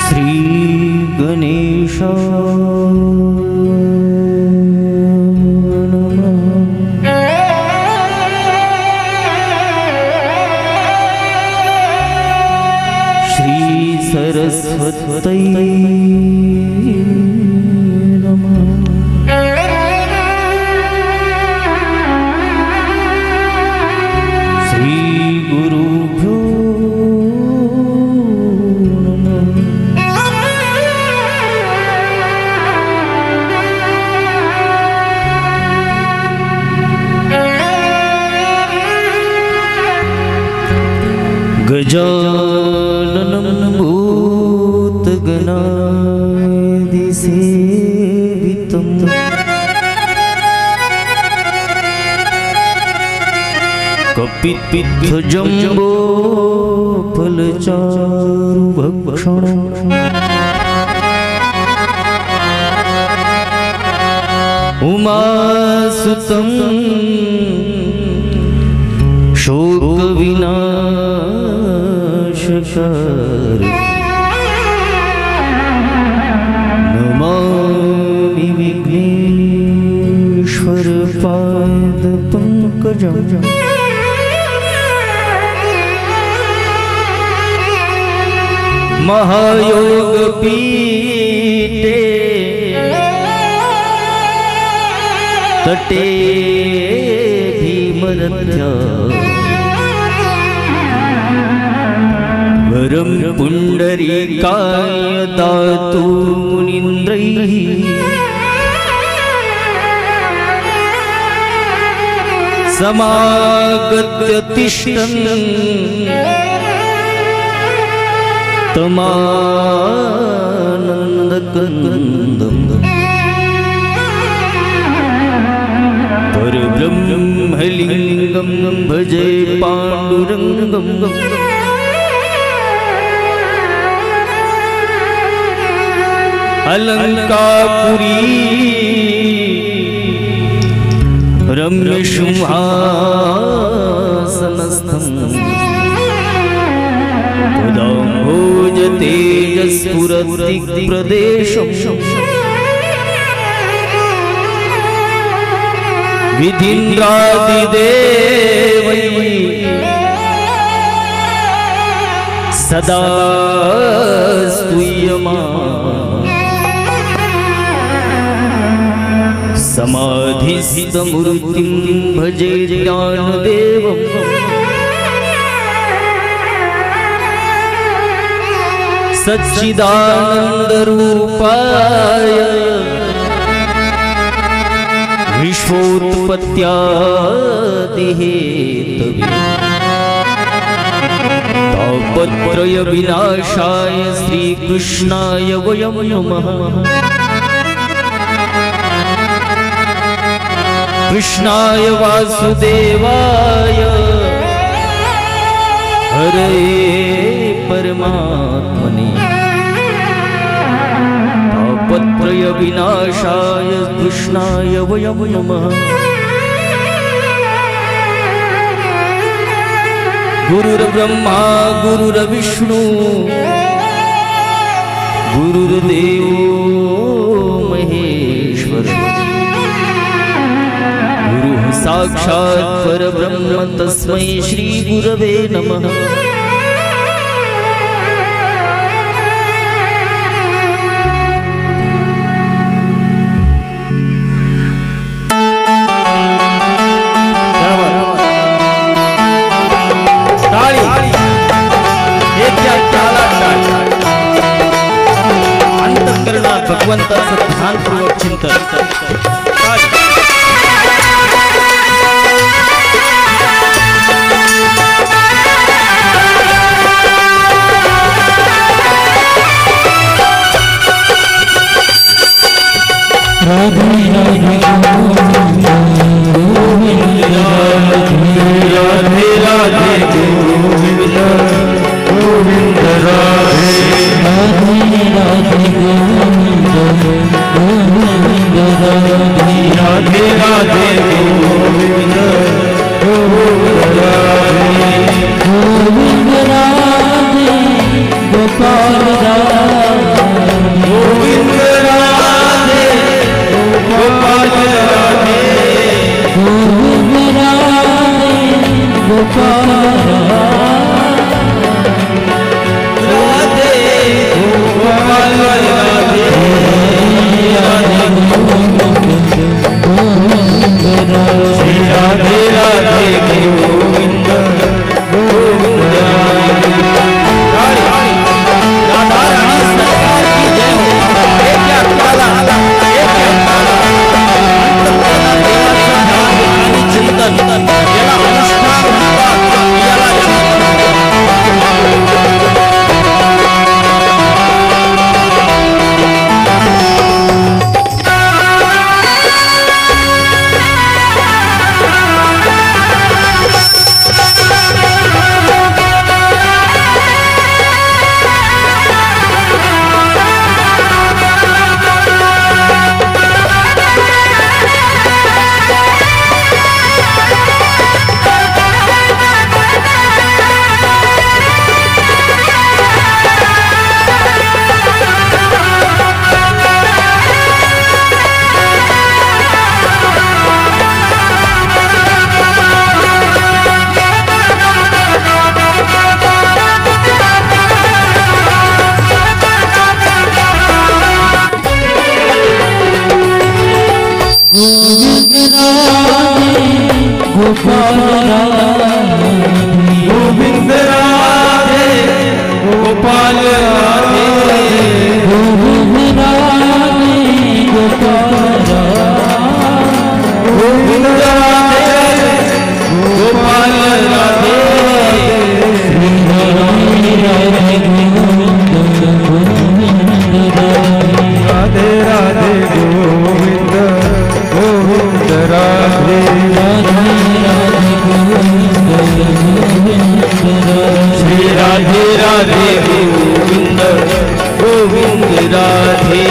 श्री गणेशाय नमः। श्री सरस्वत्यै नमः। श्री गुरुभ्यो गजाननं भूतगणादिसेवितं कपित्थजम्बोफलचारुभक्षणं उमासुतं शोकविनाशकर नमामि विघ्नेश्वरपादपङ्कजं महायोगपीठे तटे भीमरथ्या वरं पुण्डरीकाय दातु मुनीन्द्रैः समागत्य तिष्ठन् तमानन्दकन्दं परब्रह्मलिङ्गं भजे पाण्डुरङ्गं अलंकापुरी रम्यसिंहासनस्थं पदाम्भोजतेजस्फुरत्दिक्प्रदेशं विधीन्द्रादिदेवैः सदा स्तूयमानः समाधिस्थमूर्तिं भजे ज्ञानदेवं सच्चिदानन्दरूपाय विश्वोत्पत्त्यादिहेतवे तापत्रयविनाशाय श्रीकृष्णाय वयं नमः। कृष्णाय वासुदेवाय हरे परमात्मने तापत्रय विनाशाय कृष्णाय वयं नमः। गुरुर्ब्रह्मा गुरुर्विष्णु गुरुर्देवो महेश्वर साक्षात् परब्रह्म तस्मै श्री गुरवे नमः। अंतःकरणात भगवंताचं ध्यानपूर्वक चिंतन राधे राधे गोविंद राधे राधे गोविंद गोविंद राधे राधे राधे गोविंद गोविंद राधे राधे राधे गोविंद गोविंद राधे गोविंद राधे गोपाल राधे गोविंद राधे गोपाल राधे गोविंद राधे गोपाल राधे गोविंद राधे गोपाल गोविंद राधे गोपाल राधे राधे राधे गोविंद गोविंद राधे राधे राधे गोविंद श्री राधे राधे गोविंद गोविंद राधे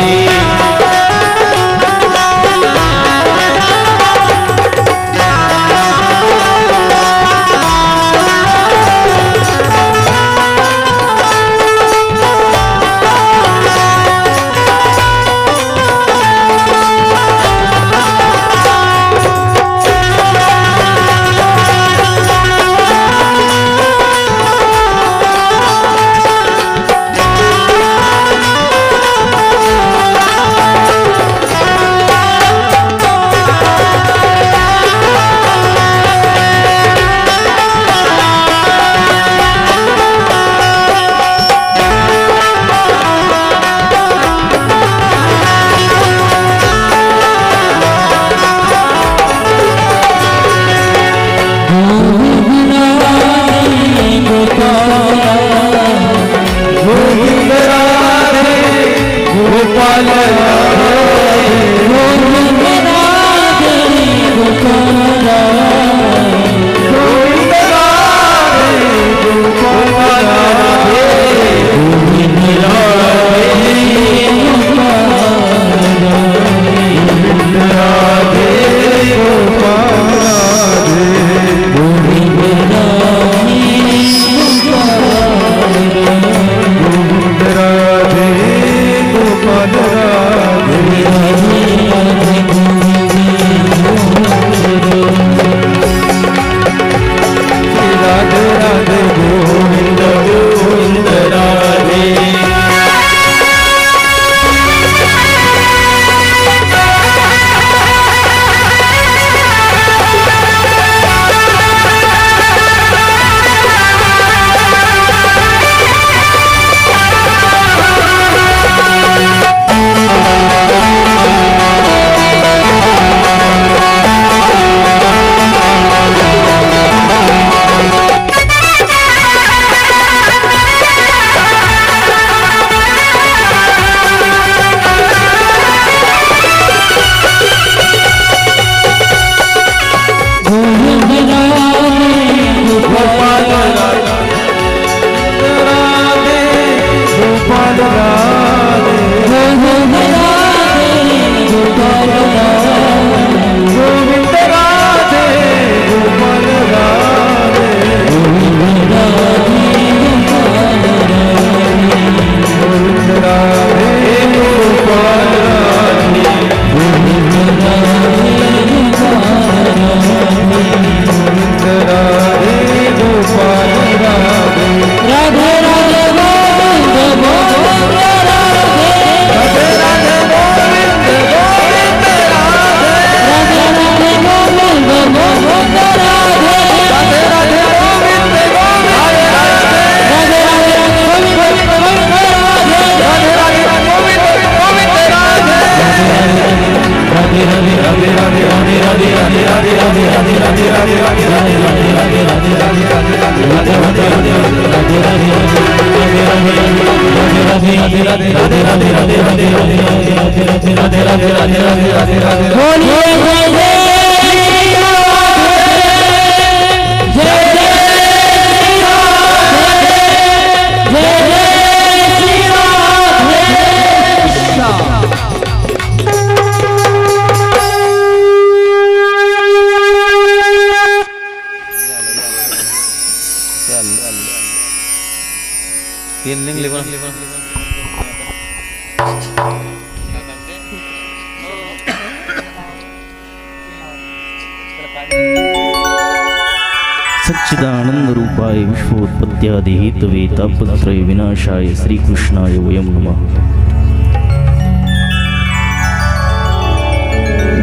सच्चिदानंद रूपाय विश्वोत्पत्त्यादि हेतवे तापत्रय विनाशाय श्री कृष्णाय वयं नमः।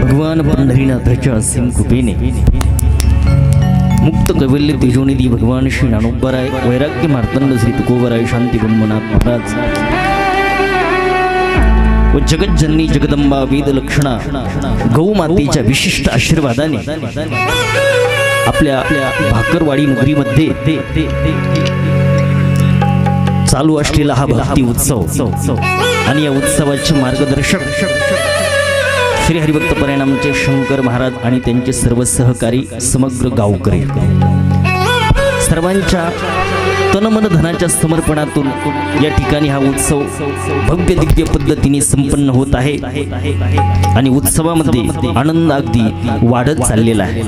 भगवान भगवान पंढरीनाथाच्या असीम कृपेने मुक्त कैवल्य तेजोनिधी भगवान श्री ज्ञानोबराय वैराग्य मार्तंड श्री तुकोबराय शांती ब्रह्मनाथ महाराज व जगज्जननी जगदंबा वेद लक्षणा गौ मातेच्या विशिष्ट आशीर्वादाने आपल्या भाकरवाडी नगरीमध्ये चालू असलेला हा भक्ती उत्सव आणि या उत्सवाचे मार्गदर्शक श्री हरिभक्त परिणामचे शंकर महाराज आणि त्यांचे सर्व सहकारी समग्र गावकरी सर्वांच्या तनमन धनाच्या समर्पणातून या ठिकाणी हा उत्सव भव्य दिव्य पद्धतीने संपन्न होत आहे आणि उत्सवामध्ये आनंद अगदी वाढत चाललेला आहे।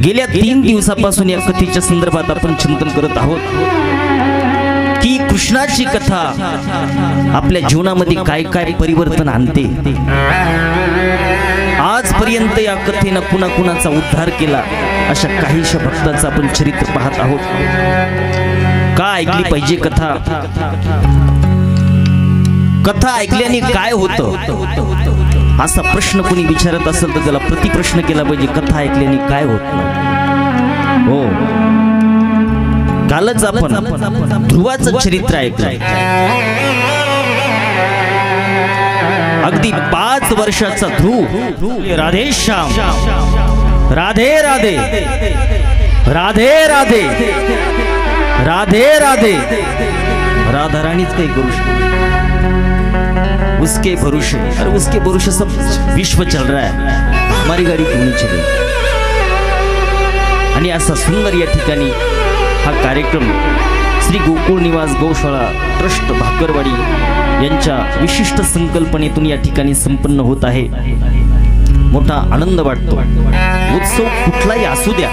गेल्या 3 दिवसापासून या कथेच्या संदर्भात आपण चिंतन करत आहोत की कृष्णाची कथा आपल्या जीवनामध्ये काय काय परिवर्तन आणते। आजपर्यंत या कथेनं कुणा कुणाचा उद्धार केला अशा काहीशा भक्ताचं आपण चरित्र पाहत आहोत। का ऐकली पाहिजे कथा, कथा ऐकल्याने काय होतं असा प्रश्न कोणी विचारत असेल तर त्याला प्रतिप्रश्न केला पाहिजे, कथा ऐकल्याने काय होत नाही। हो, कालच आपण ध्रुवाचं चरित्र ऐकलं। अगदी 5 वर्षाचा ध्रुव राधे श्याम राधे राधे राधे राधे राधे राधे राधा रानीच काही करू शकते, उसके भरोसे, अरे उसके भरोसे सब विश्व चल रहा है, हमारी गाड़ी क्यों नहीं चलेगी। आणि असा सुंदर या ठिकाणी हा कार्यक्रम श्री गोकुळ निवास गौशाळा ट्रस्ट भाकरवाडी यांच्या विशिष्ट संकल्पनेतून या ठिकाणी संपन्न होत आहे। मोठा आनंद वाटतो। उत्सव कुठलाही असू द्या,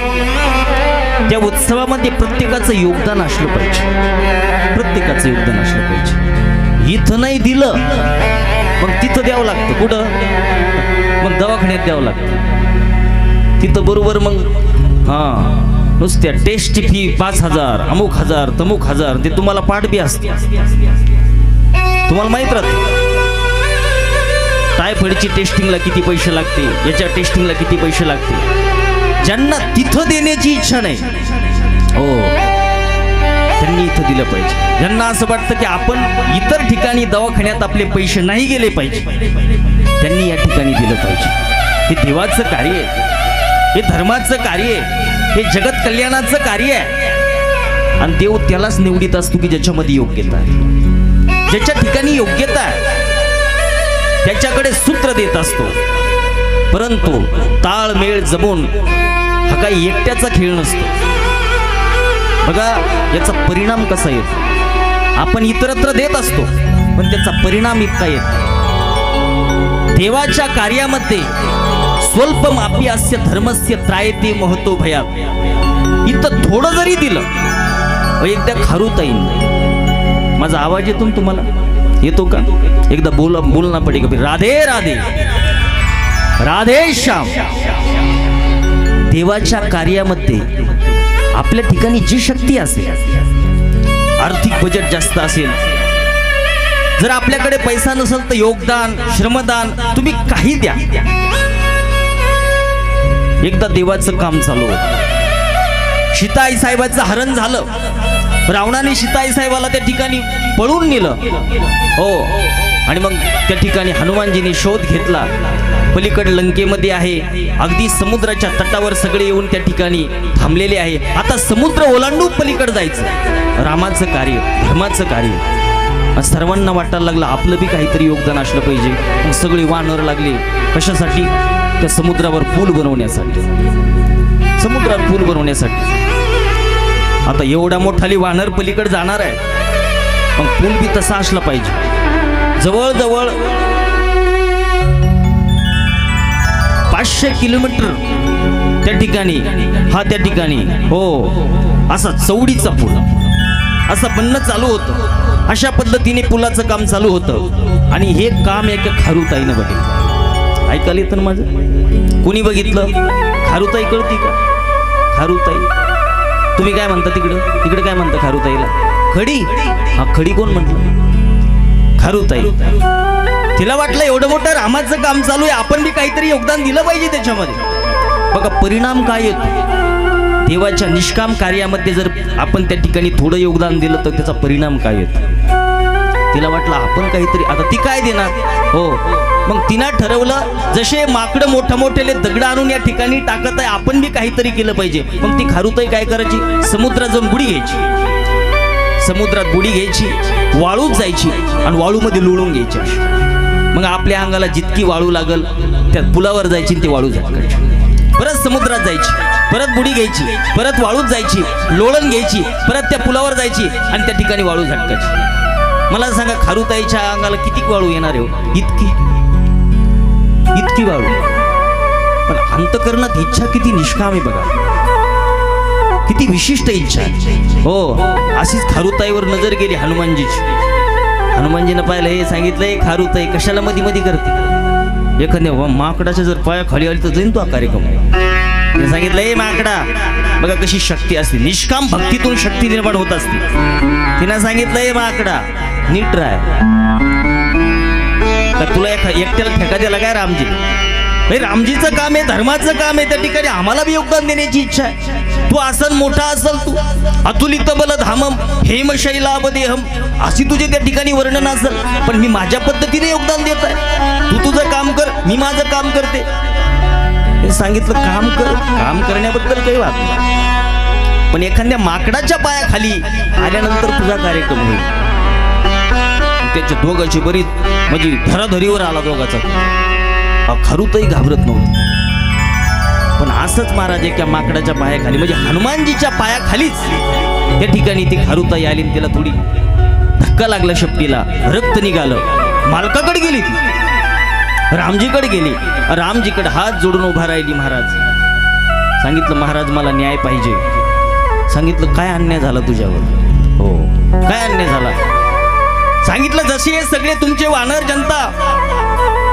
त्या उत्सवामध्ये प्रत्येकाचं योगदान असलं पाहिजे, प्रत्येकाचं योगदान असलं पाहिजे। इथं नाही दिलं मग तिथं द्यावं लागतं, कुठं मग दवाखान्यात द्यावं लागतं तिथं बरोबर। मग नुसत्या टेस्ट फी 5,000 अमुक हजार तमुक हजार ते तुम्हाला पाठ बी असते, तुम्हाला माहित राहतं टायफॉइडची टेस्टिंगला किती पैसे लागते, याच्या टेस्टिंगला किती पैसे लागते। ज्यांना तिथं देण्याची इच्छा नाही हो त्यांनी इथं दिलं पाहिजे। ज्यांना असं वाटतं की आपण इतर ठिकाणी दवाखान्यात आपले पैसे नाही गेले पाहिजे त्यांनी या ठिकाणी दिलं पाहिजे। हे देवाचं कार्य आहे, हे धर्माचं कार्य आहे, हे जगत कल्याणाचं कार्य आहे आणि देव त्यालाच निवडीत असतो की ज्याच्यामध्ये योग्यता आहे, ज्याच्या ठिकाणी योग्यता आहे त्याच्याकडे सूत्र देत असतो। परंतु ताळमेळ जमून हा काही एकट्याचा खेळ नसतो। बघा याचा परिणाम कसा येतो, आपण इतरत्र देत असतो पण त्याचा परिणाम इतका येतो। देवाच्या कार्यामध्ये स्वल्प मापी अस्य धर्मस्य त्रायते महतो भयात। इथं थोडं जरी दिलं एकदा खारूता येईल। माझा आवाज येतो तुम्हाला, येतो का? एकदा बोलना पडेगा राधे राधे राधे श्याम। देवाच्या कार्यामध्ये आपल्या ठिकाणी जी शक्ती असेल, आर्थिक बजेट जास्त असेल, जर आपल्याकडे पैसा नसेल तर योगदान श्रमदान तुम्ही काही द्या। एकदा देवाचं काम चालू होतं। सीताई साहेबाचं हरण झालं, रावणाने सीताई साहेबाला त्या ठिकाणी पळून नेलं हो, आणि मग त्या ठिकाणी हनुमानजीने शोध घेतला, पलीकडे लंकेमध्ये आहे, अगदी समुद्राच्या तटावर सगळे येऊन त्या ठिकाणी थांबलेले आहे। आता समुद्र ओलांडून पलीकडे जायचं, रामाचं कार्य धर्माचं कार्य। सर्वांना वाटायला लागलं आपलं बी काहीतरी योगदान असलं पाहिजे। मग सगळे वानर लागले कशासाठी, त्या समुद्रावर पूल बनवण्यासाठी, समुद्रावर पूल बनवण्यासाठी। आता एवढा मोठाली वानर पलीकडे जाणार आहे, मग पूल बी तसा असला पाहिजे। जवळजवळ 500 किलोमीटर त्या ठिकाणी त्या ठिकाणी हो असा चौडीचा पूल असा बनणं चालू होतं। अशा पद्धतीने पुलाचं काम चालू होतं आणि हे काम एका खारुताईनं बघितलं। ऐकायला येतं ना माझं? कोणी बघितलं? खारुताई कळती का? खारुताई तुम्ही काय म्हणता तिकडे? तिकडे काय म्हणता खारुताईला? खडी? हा खडी कोण म्हटलं? खारुताई, तिला वाटलं एवढं मोठं रामाचं काम चालू आहे, आपण बी काहीतरी योगदान दिलं पाहिजे त्याच्यामध्ये. बघा परिणाम काय येतो. देवाच्या निष्काम कार्यामध्ये जर आपण त्या ठिकाणी थोडं योगदान दिलं तर त्याचा परिणाम काय येतो. तिला वाटलं आपण काहीतरी, आता ती काय देणार. हो, मग तिनं ठरवलं जसे माकडं मोठ्या मोठ्याले दगड आणून या ठिकाणी टाकत आहे, आपण बी काहीतरी केलं पाहिजे. मग ती खारुताई काय करायची, समुद्रात जाऊन बुडी घ्यायची. समुद्रात बुडी घ्यायची, वाळूत जायची आणि वाळूमध्ये लोळून घ्यायची. मग आपल्या अंगाला जितकी वाळू लागल त्या पुलावर जायची, ते वाळू झटकायची. परत समुद्रात जायची, परत बुडी घ्यायची, परत वाळूत जायची, लोळण घ्यायची, परत त्या पुलावर जायची आणि त्या ठिकाणी वाळू झटकायची. मला सांगा खारुताईच्या अंगाला किती वाळू येणार आहे. इतकी वाळू. पण अंतकरणात इच्छा किती निष्काम आहे बघा, किती विशिष्ट इच्छा आहे. हो, अशीच खारुताईवर नजर गेली हनुमानजीची. हनुमानजीनं पाहिलं, हे सांगितलंय खारुताई कशाला मध्ये मध्ये करते. एखाद्या माकडाच्या जर पाया खाली आली तर जाईन तो कार्यक्रम. हे सांगितलं, हे माकडा बघा कशी शक्ती असते, निष्काम भक्तीतून शक्ती निर्माण होत असते. तिनं सांगितलं, हे माकडा नीट राह, का तुला एकट्याला ठेका दिला काय रामजी. रामजीचं काम आहे, धर्माचं काम आहे, त्या ठिकाणी आम्हाला बी योगदान देण्याची इच्छा आहे. तू असल मोठा असल, तू अतुलित बल धामम हेम शैलाबदेहम अशी तुझे त्या ठिकाणी वर्णन असेल, पण मी माझ्या पद्धतीने योगदान देत आहे. तू तुझं काम कर, मी माझं काम करते. हे सांगितलं, काम कर, काम करण्याबद्दल काही वाद नाही, पण एखाद्या माकडाच्या पायाखाली आल्यानंतर तुझा कार्यक्रम होईल. त्याच्या दोघांची बरीच म्हणजे धराधरीवर आला दोघाचा. खारुताई घाबरत नव्हती, पण असंच महाराज एका माकडाच्या पायाखाली म्हणजे हनुमानजीच्या पायाखालीच त्या ठिकाणी ती खारुताई आली. तिला थोडी धक्का लागला, शेपटीला रक्त निघालं. मालकाकडे गेली ती, रामजीकडे गेली, रामजीकडे हात जोडून उभा राहिली. महाराज सांगितलं, महाराज मला न्याय पाहिजे. सांगितलं, काय अन्याय झाला तुझ्यावर. हो, काय अन्याय झाला. सांगितलं, जसे हे सगळे तुमचे वानर जनता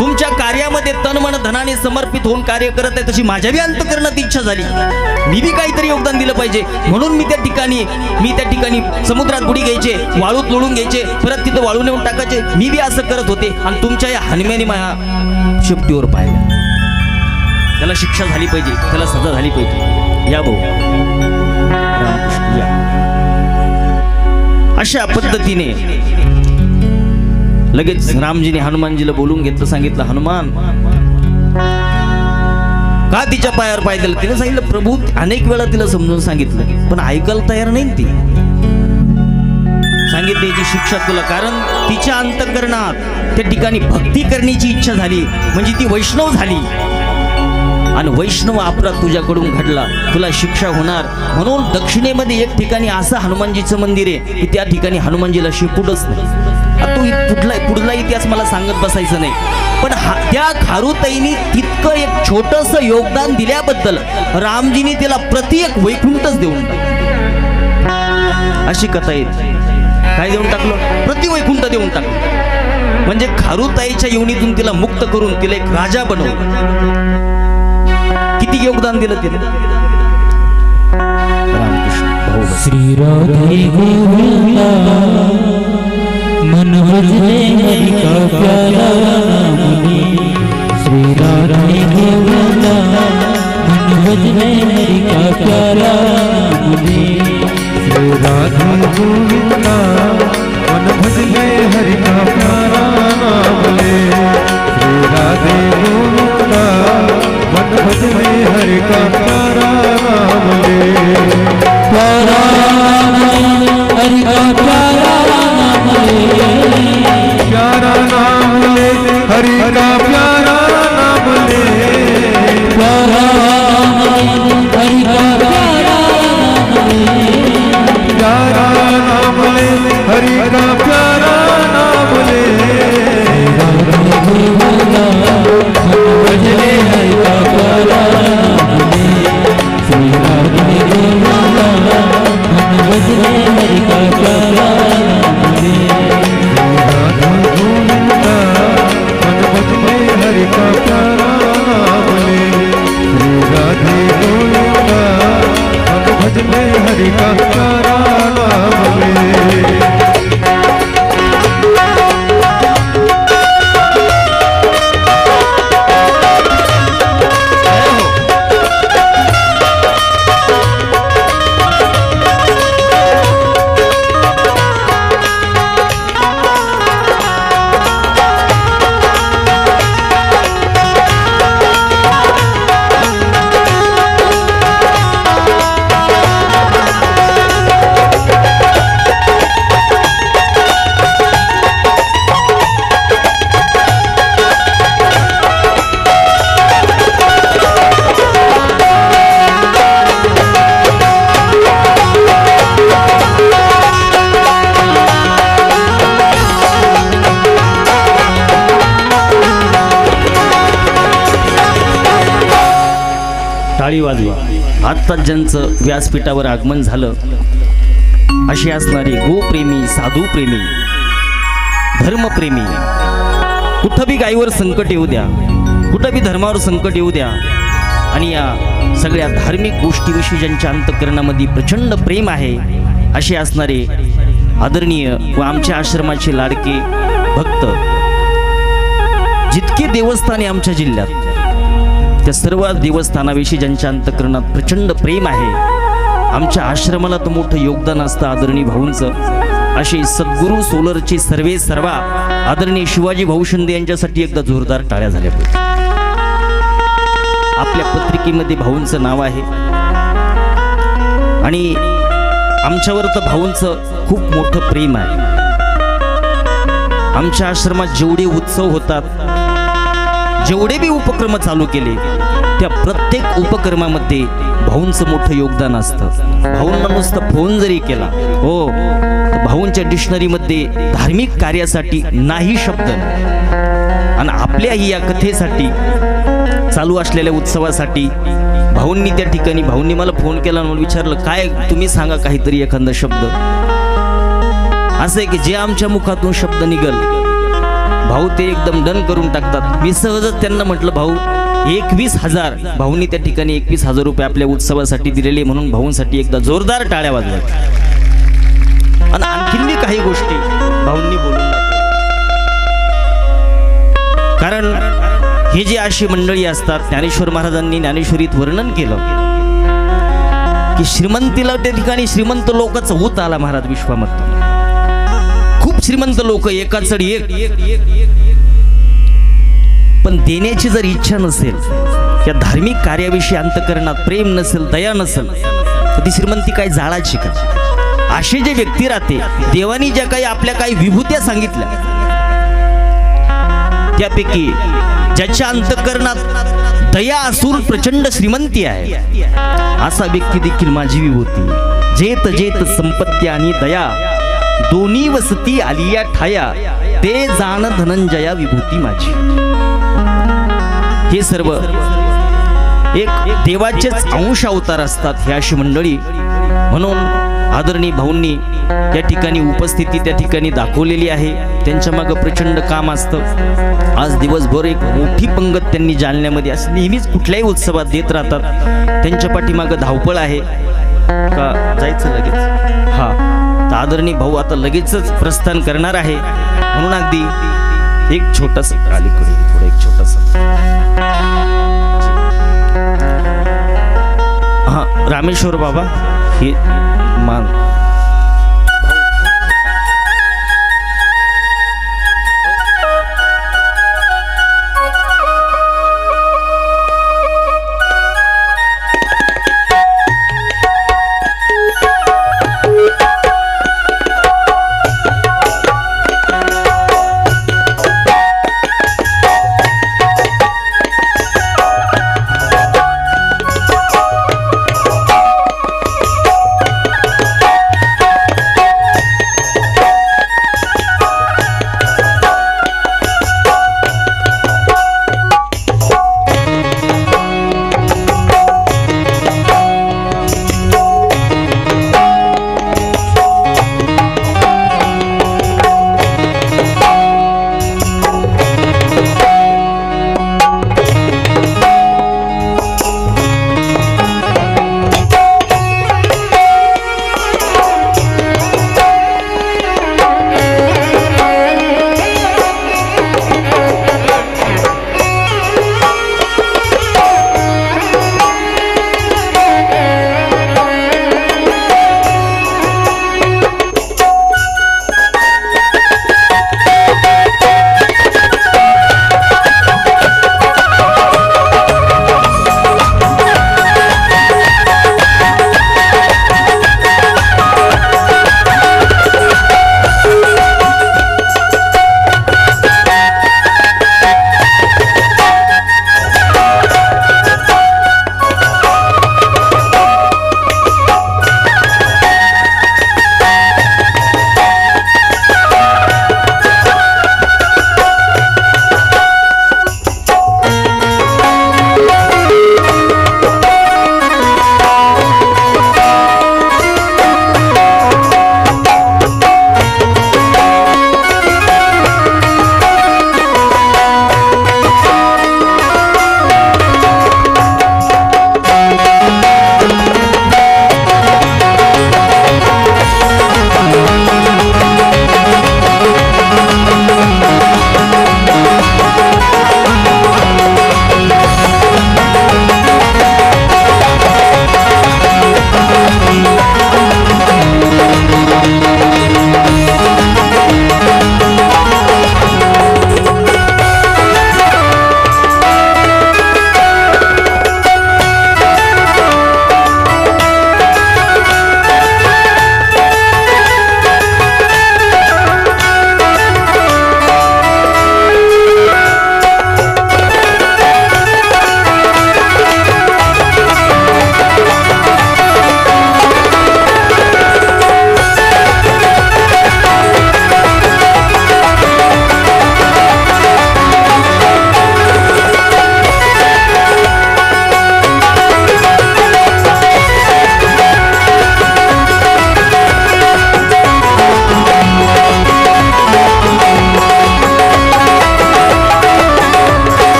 तुमच्या कार्यामध्ये तनमन धनाने समर्पित होऊन कार्य करत आहे, तशी माझ्या बी अंतकरणात इच्छा झाली, मी बी काहीतरी योगदान दिलं पाहिजे. म्हणून मी त्या ठिकाणी समुद्रात बुडी घ्यायचे, वाळूत लोळून घ्यायचे, परत तिथं वाळू नेऊन टाकायचे. मी बी असं करत होते आणि तुमच्या या हनुमानी माझ्या शेपटीवर पाहिलं. त्याला शिक्षा झाली पाहिजे, त्याला सजा झाली पाहिजे. या भाऊ रामकृष्ण या. अशा पद्धतीने लगेच रामजीने हनुमानजीला बोलून घेतलं. सांगितलं, हनुमान का तिच्या पायावर पाय दिला. तिने सांगितलं, प्रभू अनेक वेळा तिला समजून सांगितलं, पण ऐकायला तयार नाही ती. सांगितलं, याची शिक्षा तुला, कारण तिच्या अंतःकरणात त्या ठिकाणी भक्ती करण्याची इच्छा झाली, म्हणजे ती वैष्णव झाली आणि वैष्णव अपराध तुझ्याकडून घडला, तुला शिक्षा होणार. म्हणून दक्षिणेमध्ये एक ठिकाणी असं हनुमानजीचं मंदिर आहे की त्या ठिकाणी हनुमानजीला शेपूटच नाही. तू पुढला इतिहास मला सांगत बसायचं नाही, पण त्या खारुताईने तितकं एक छोटंसं योगदान दिल्याबद्दल रामजीने तिला प्रति एक वैकुंठच देऊन टाकलं. अशी कथा येते. काय देऊन टाकलं, प्रति वैकुंठ देऊन टाकलं. म्हणजे खारुताईच्या योनीतून तिला मुक्त करून तिला एक राजा बनवलं. किती योगदान दिलं तिने. रामकृष्ण. श्री राधे गोविंदा मन भजने हरि का प्यारा मुनि. श्री राधे गोविंदा मन भजने हरि का प्यारा मुनि. श्री राधे गोविंदा मन भजने हरि का प्यारा मुनि. श्री राधे गोविंदा मन भजने हरि का प्यारा मुनि. प्यारा हरि का प्यारा प्यारा नाम ले, हरि का प्यारा नाम ले. प्यारा हरि का प्यारा नाम ले. प्यारा नाम ले, हरि का प्यारा नाम ले. भजने हरि का प्यारा नाम ले. श्री राधे गोविंदा मन भजने हरि का प्यारा नाम ले. हरि का प्यारा नाम ले. श्री राधे गोविंदा मन भजने हरि का प्यारा नाम ले. टाळी वाजवा. आत्ताच ज्यांचं व्यासपीठावर आगमन झालं असे असणारे गोप्रेमी, साधूप्रेमी, धर्मप्रेमी, कुठं बी गायीवर संकट येऊ द्या, कुठं बी धर्मावर संकट येऊ द्या, आणि या सगळ्या धार्मिक गोष्टीविषयी ज्यांच्या अंतःकरणामध्ये प्रचंड प्रेम आहे असे असणारे आदरणीय व आमच्या आश्रमाचे लाडके भक्त, जितके देवस्थाने आमच्या जिल्ह्यात त्या सर्व देवस्थानाविषयी ज्यांच्या अंतःकरणात प्रचंड प्रेम आहे, आमच्या आश्रमाला तर मोठं योगदान असतं आदरणीय भाऊंचं, असे सद्गुरू सोलरचे सर्वे सर्वा आदरणीय शिवाजी भाऊ शिंदे यांच्यासाठी एकदा जोरदार टाळ्या झाल्या पाहिजे. आपल्या पत्रिकेमध्ये भाऊंचं नाव आहे आणि आमच्यावर तर भाऊंचं खूप मोठं प्रेम आहे. आमच्या आश्रमात जेवढे उत्सव होतात, जेवढे बी उपक्रम चालू केले, त्या प्रत्येक उपक्रमामध्ये भाऊंचं मोठं योगदान असतं. भाऊंना नुसतं फोन जरी केला, हो, भाऊंच्या डिक्शनरीमध्ये धार्मिक कार्यासाठी नाही शब्द, आणि आपल्याही या कथेसाठी चालू असलेल्या उत्सवासाठी भाऊंनी त्या ठिकाणी भाऊंनी मला फोन केला आणि मला विचारलं, काय तुम्ही सांगा काहीतरी एखादा शब्द. असं आहे की जे आमच्या मुखातून शब्द निघल भाऊ ते एकदम डन करून टाकतात. मी सहजच त्यांना म्हटलं, भाऊ 21,000 भाऊंनी त्या ठिकाणी 21,000 रुपये आपल्या उत्सवासाठी दिलेले, म्हणून भाऊंसाठी एकदा जोरदार टाळ्या वाजल्या. आणि आणखीन काही गोष्टी भाऊंनी बोलून टाकल्या. कारण हे जे अशी मंडळी असतात, ज्ञानेश्वर महाराजांनी ज्ञानेश्वरीत वर्णन केलं की श्रीमंतीला त्या ठिकाणी श्रीमंत लोकांचा ऊत आला. महाराज विश्वामित्र खूप श्रीमंत लोक, एकाचड एक, पण देण्याची जर इच्छा नसेल, या धार्मिक कार्याविषयी अंतःकरणात प्रेम नसेल, दया नसेल, तर ती श्रीमंती काय जाळाची का. असे जे व्यक्ती राहते, देवानी ज्या काही आपल्या काही विभूत्या सांगितल्या, त्यापैकी ज्याच्या अंतःकरणात दया असून प्रचंड श्रीमंती आहे, असा व्यक्ती देखील माझी विभूती. जेत जेत संपत्ती आणि दया, दोन्ही वसती आलिया ठाया, ते जाण धनंजया विभूती माझी. हे सर्व एक देवाचेच अंश अवतार असतात हे अशी मंडळी. म्हणून आदरणीय भाऊंनी या ठिकाणी उपस्थिती त्या ठिकाणी दाखवलेली आहे. त्यांच्या मागं प्रचंड काम असतं. आज दिवसभर एक मोठी पंगत त्यांनी जालन्यामध्ये असं नेहमीच कुठल्याही उत्सवात देत राहतात. त्यांच्या पाठीमागं धावपळ आहे. का जायचं लगेच? हा, तर आदरणीय भाऊ आता लगेचच प्रस्थान करणार आहे. म्हणून अगदी एक छोटंसं अलीकडे थोडं एक छोटंसं हा रामेश्वर बाबा हे मान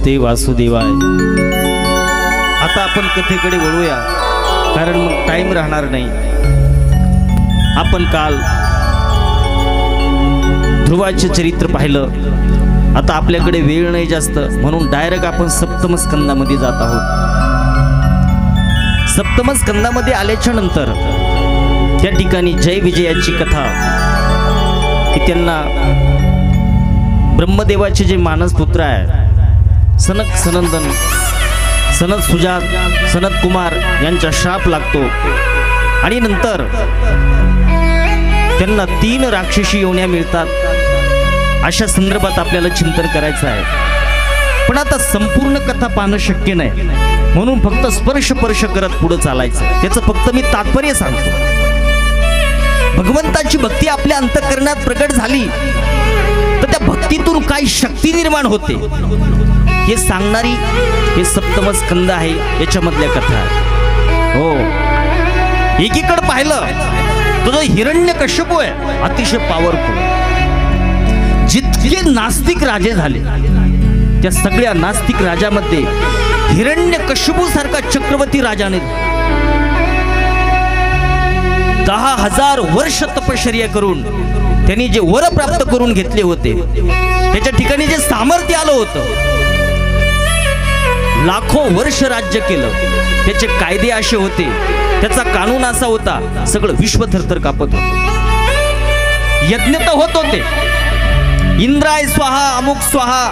नमोस्ते वासुदेवाय. आता आपण कथेकडे वळूया, कारण मग टाइम राहणार नाही. आपण काल ध्रुवाचे चरित्र पाहिलं. आता आपल्याकडे वेळ नाही जास्त, म्हणून डायरेक्ट आपण सप्तम स्कंदामध्ये जात आहोत. सप्तम स्कंदामध्ये आल्याच्या नंतर त्या ठिकाणी जय विजयाची कथा, की त्यांना ब्रह्मदेवाचे जे मानस पुत्र आहे सनक सनंदन, सनत सुजात, सनत कुमार यांचा शाप लागतो आणि नंतर त्यांना 3 राक्षसी योन्या मिळतात. अशा संदर्भात आपल्याला चिंतन करायचं आहे. पण आता संपूर्ण कथा पाहणं शक्य नाही, म्हणून फक्त स्पर्श करत पुढे चालायचं. त्याचं फक्त मी तात्पर्य सांगतो. भगवंताची भक्ती आपल्या अंतःकरणात प्रकट झाली तर त्या भक्तीतून काही शक्ती निर्माण होते, हे सांगणारी हे सप्तम स्कंद आहे. याच्यामधल्या कथा हो, एकीकडे पाहिलं तो जो हिरण्यकश्यपू आहे अतिशय पॉवरफुल. जितके नास्तिक राजे झाले त्या सगळ्या नास्तिक राजामध्ये हिरण्यकश्यपू सारखा चक्रवर्ती राजाने 10,000 वर्ष तपश्चर्या करून त्यांनी जे वर प्राप्त करून घेतले होते, त्याच्या ठिकाणी जे सामर्थ्य आलं होतं, लाखो वर्ष राज्य केलं. त्याचे कायदे असे होते, त्याचा कानून असा होता, सगळं विश्व थरथर कापत होतं. यज्ञ तर होत होते, इंद्राय स्वाहा, अमुक स्वाहा,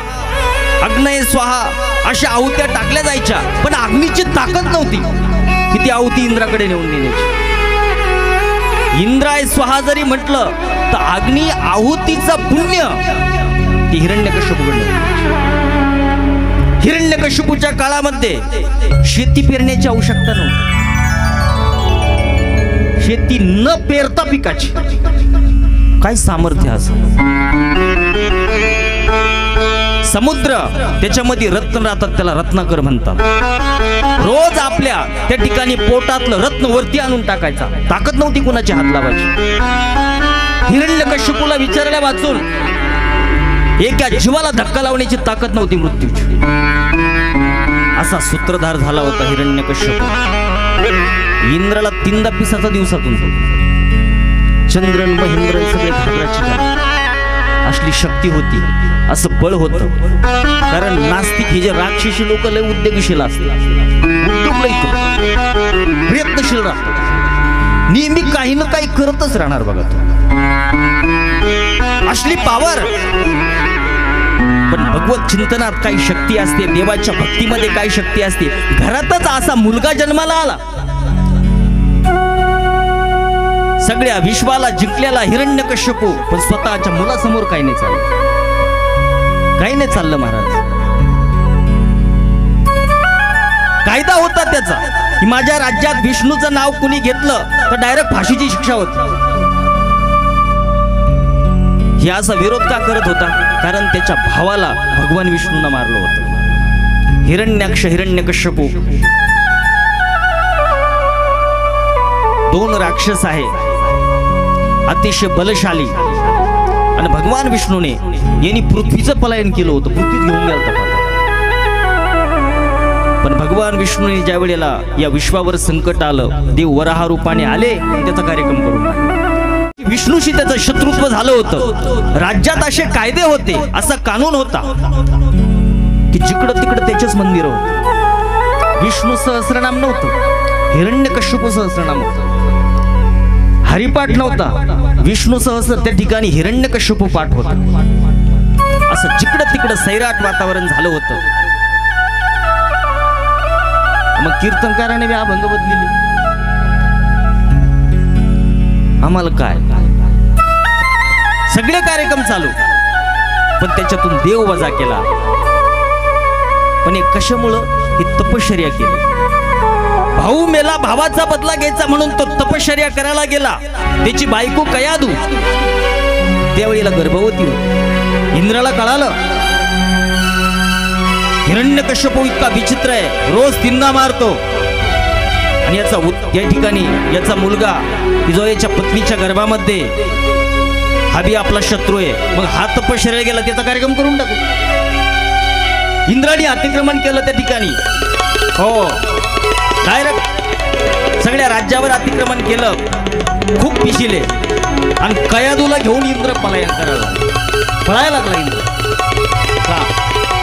अग्नय स्वाहा अशा आहुत्या टाकल्या जायच्या, पण अग्नीची ताकद नव्हती की ती आहुती इंद्राकडे नेऊन नेण्याची. इंद्राय स्वाहा जरी म्हटलं तर अग्नी आहुतीचा पुण्य ती हिरण्यकश्यपूकडे. हिरण्यकश्यपूच्या काळामध्ये शेती पेरण्याची आवश्यकता नव्हती. शेती न पेरता पिकाची काय सामर्थ्य असं. समुद्र त्याच्यामध्ये रत्न राहतात, त्याला रत्नाकर म्हणतात. रोज आपल्या त्या ठिकाणी पोटातलं रत्न वरती आणून टाकायचा, ताकद नव्हती कुणाची हात लावायची. हिरण्यकश्यपूला विचारल्या वाचून एका जीवाला धक्का लावण्याची ताकद नव्हती मृत्यूची. असा सूत्रधार झाला होता हिरण्यकश्यपू. इंद्राला 3दा पिसाचा दिवसातून चंद्रन महेंद्र सगळे घाबरायचे. असली शक्ती होती, असं बळ होतं. कारण नास्तिक हे जे राक्षसी लोक लय उद्योगशील असतात, उद्योग लय प्रयत्नशील राहतात, नेहमी काही ना काही करतच राहणार. बघा तो असली पावर. पण भगवत चिंतनात काही शक्ती असते, देवाच्या भक्तीमध्ये काही शक्ती असते. घरातच असा मुलगा जन्माला आला, सगळ्या विश्वाला जिंकलेला हिरण्यकश्यपू, पण स्वतःच्या मुलासमोर काही नाही चाललं, काही नाही चाललं महाराज. कायदा होता त्याचा की माझ्या राज्यात विष्णूचं नाव कुणी घेतलं तर डायरेक्ट फाशीची शिक्षा होती. हे असा विरोध का करत होता? कारण त्याच्या भावाला भगवान विष्णूंना मारलं होतं. हिरण्यकश्यपू 2 राक्षस आहे, अतिशय बलशाली, आणि भगवान विष्णूने यांनी पृथ्वीचं पलायन केलं होतं, पृथ्वीत घेऊन गेला होता. पण भगवान विष्णूने ज्या वेळेला या विश्वावर संकट आलं, देव वराह रूपाने आले, त्याचा कार्यक्रम करून टाकला. विष्णूशी त्याचं शत्रुत्व झालं होतं. राज्यात असे कायदे होते, असा कानून होता की जिकडं तिकडं त्याचेच मंदिर होते. विष्णू सहस्रनाम नव्हतं, हिरण्यकश्यपू सहस्रनाम होतं. हरिपाठ नव्हता, विष्णू सहस्र त्या ठिकाणी हिरण्यकश्यपू पाठ होता. असं जिकडं तिकडं सैराट वातावरण झालं होतं. मग कीर्तनकाराने बी अभंग बदलेली. आम्हाला काय, सगळे कार्यक्रम चालू, पण त्याच्यातून देव वजा केला. पण हे कशामुळं? ही तपश्चर्या केली. भाऊ मेला, भावाचा बदला घ्यायचा म्हणून तो तपश्चर्या करायला गेला. त्याची बायको कयादू त्यावेळेला गर्भवती होती. इंद्राला कळालं हिरण्यकश्यपू इतका विचित्र आहे, रोज 3दा मारतो, आणि याचा या ठिकाणी याचा मुलगा की जो याच्या पत्नीच्या गर्भामध्ये हा बी आपला शत्रू आहे. मग हा तपश्चर्या गेला, त्याचा कार्यक्रम करून टाकू. इंद्राने अतिक्रमण केलं त्या ठिकाणी. हो, डायरेक्ट सगळ्या राज्यावर अतिक्रमण केलं. खूप पिशिले आणि कयादूला घेऊन इंद्र पलायन पळायला लागला इंद्र. का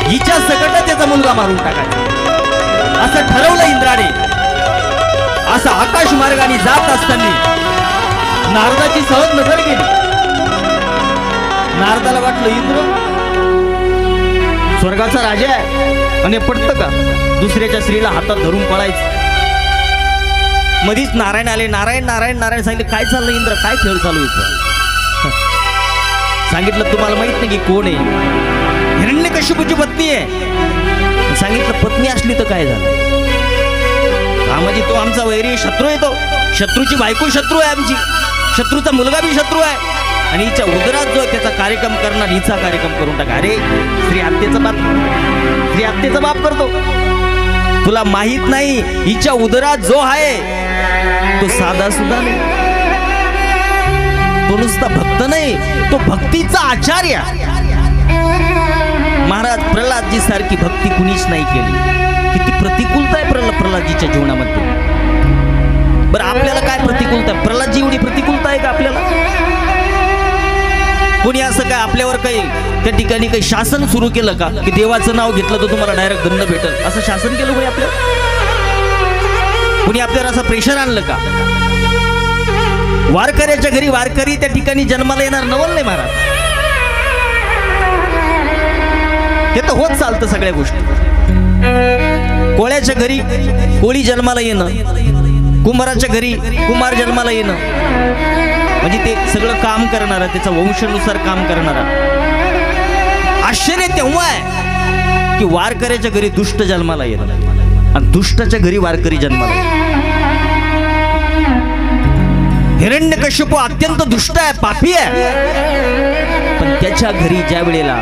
हिच्या सकट त्याचा मुलगा मारून टाकायचा असं ठरवलं इंद्राने. असं आकाश मार्गाने जात असताना नारदाची सहज नजर गेली. नारदाला वाटलं इंद्र स्वर्गाचा राजा आहे आणि पडतं का दुसऱ्याच्या स्त्रीला हातात धरून पळायचं. मधीच नारायण आले. नारायण नारायण नारायण सांगितले. काय चाललं इंद्र, काय खेळ चालू आहे? सांगितलं तुम्हाला माहित नाही की कोण आहे? हिरण्यकश्यपूची पत्नी आहे. सांगितलं पत्नी असली तर काय झालं? हा म्हणजे तो आमचा वैरी शत्रू आहे. तो शत्रूची बायको शत्रू आहे आमची. शत्रूचा मुलगा बी शत्रू आहे आणि हिच्या उदरात जो त्याचा कार्यक्रम करणार हिचा कार्यक्रम करून टाका. अरे स्त्री हत्येचा बाप करतो. तुला माहित नाही हिच्या उदरात जो आहे तो साधा सुद्धा नाही. तो नुसता भक्त नाही, तो भक्तीचा आचार्य. महाराज प्रल्हादजी सारखी भक्ती कुणीच नाही केली. किती प्रतिकूलता आहे प्रल्हादजीच्या जीवनामध्ये. बरं आपल्याला काय प्रतिकूलता आहे? प्रल्हादजी एवढी प्रतिकूलता आहे का आपल्याला? कोणी असं काय आपल्यावर काही त्या ठिकाणी काही शासन सुरू केलं का की देवाचं नाव घेतलं तर तुम्हाला डायरेक्ट दंड भेटल असं शासन केलं कोणी आपल्याला? कोणी आपल्यावर असं प्रेशर आणलं का? वारकऱ्याच्या घरी वारकरी त्या ठिकाणी जन्माला येणार नवल नाही महाराज. ते तर होत चालतं सगळ्या गोष्टी. कोळ्याच्या घरी कोळी जन्माला येणं, कुंभाराच्या घरी कुंभार जन्माला येणं, म्हणजे ते सगळं काम करणारा, त्याचा वंशानुसार काम करणारा. आश्चर्य तेव्हा आहे की वारकऱ्याच्या घरी दुष्ट जन्माला येणं आणि दुष्टाच्या घरी वारकरी जन्माला येणं. हिरण्यकश्यप अत्यंत दुष्ट आहे, पापी आहे, पण त्याच्या घरी ज्या वेळेला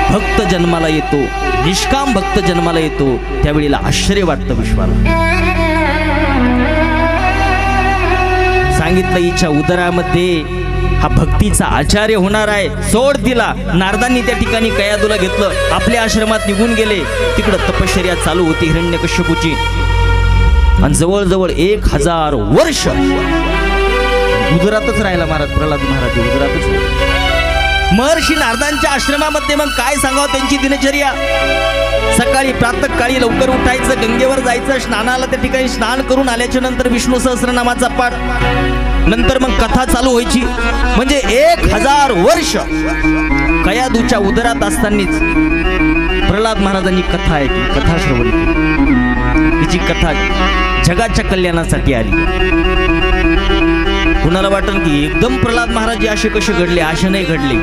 भक्त जन्माला येतो, निष्काम भक्त जन्माला येतो, त्यावेळेला आश्चर्य वाटतं विश्वाला. सांगितलं हिच्या उदरामध्ये हा भक्तीचा आचार्य होणार आहे. सोड तिला. नारदांनी त्या ठिकाणी कयादूला घेतलं, आपल्या आश्रमात निघून गेले. तिकडं तपश्चर्या चालू होती हिरण्यकश्यपूची आणि जवळजवळ 1000 वर्ष उदरातच राहिला महाराज. प्रल्हाद महाराज उदरातच. महर्षी नारदांच्या आश्रमामध्ये मग काय सांगावं त्यांची दिनचर्या. सकाळी प्रातःकाळी लवकर उठायचं, गंगेवर जायचं, स्नानाला त्या ठिकाणी स्नान करून आल्याच्या नंतर विष्णू सहस्रनामाचा पाठ, नंतर मग कथा चालू व्हायची. म्हणजे 1000 वर्ष कयादूच्या उदरात असतानाच प्रल्हाद महाराजांनी कथा ऐकली, कथा श्रवण केली. तिची कथा जगाच्या कल्याणासाठी आली. कुणाला वाटलं की एकदम प्रल्हाद महाराज असे कसे घडले? असे नाही घडले.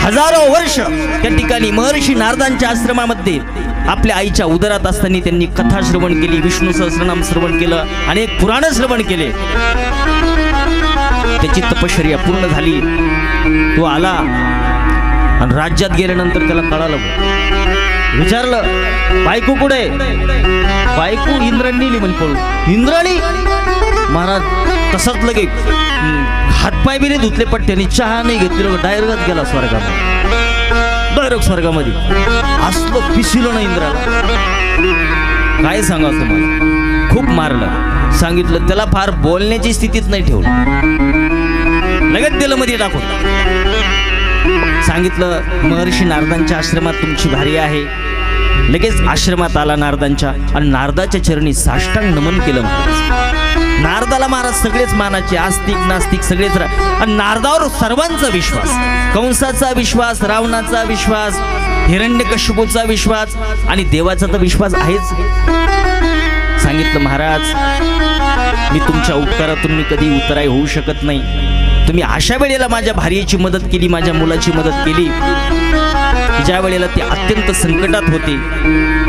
हजारो वर्ष त्या ठिकाणी महर्षी नारदांच्या आश्रमामध्ये आपल्या आईच्या उदरात असताना त्यांनी कथा श्रवण केली, विष्णू सहस्रनाम श्रवण केलं, अनेक पुराण श्रवण केले. त्याची तपश्चर्या पूर्ण झाली. तो आला आणि राज्यात गेल्यानंतर त्याला कळालं. विचारलं बायको कुठे? बायको इंद्राणी नेली म्हणजे पळून. इंद्राणी? महाराज तसंच लगे हातपाय बी नाही धुतले, पट्ट्याने चहा नाही घेतली, डायरेक्ट गेला स्वर्गामध्ये. डायरेक्ट स्वर्गामध्ये असलं पिशिलं ना इंद्राला. काय सांगा तुम्हाला, खूप मारलं. सांगितलं त्याला फार बोलण्याची स्थितीच नाही ठेवलं, लगेच दिलं मध्ये टाकून. सांगितलं महर्षी नारदांच्या आश्रमात तुमची भारी आहे. लगेच आश्रमात आला नारदांच्या आणि नारदाच्या चरणी साष्टांग नमन केलं. नारदाला महाराज सगळेच मानाचे, आस्तिक नास्तिक सगळेच. आणि नारदावर सर्वांचा विश्वास, कंसाचा विश्वास, रावणाचा विश्वास, हिरण्यकश्यपूचा विश्वास आणि देवाचा तर विश्वास आहेच. सांगितलं महाराज मी तुमच्या उपकारातून मी कधी उतराई होऊ शकत नाही. तुम्ही अशा वेळेला माझ्या भार्येची मदत केली, माझ्या मुलाची मदत केली, ज्या वेळेला ते अत्यंत संकटात होते.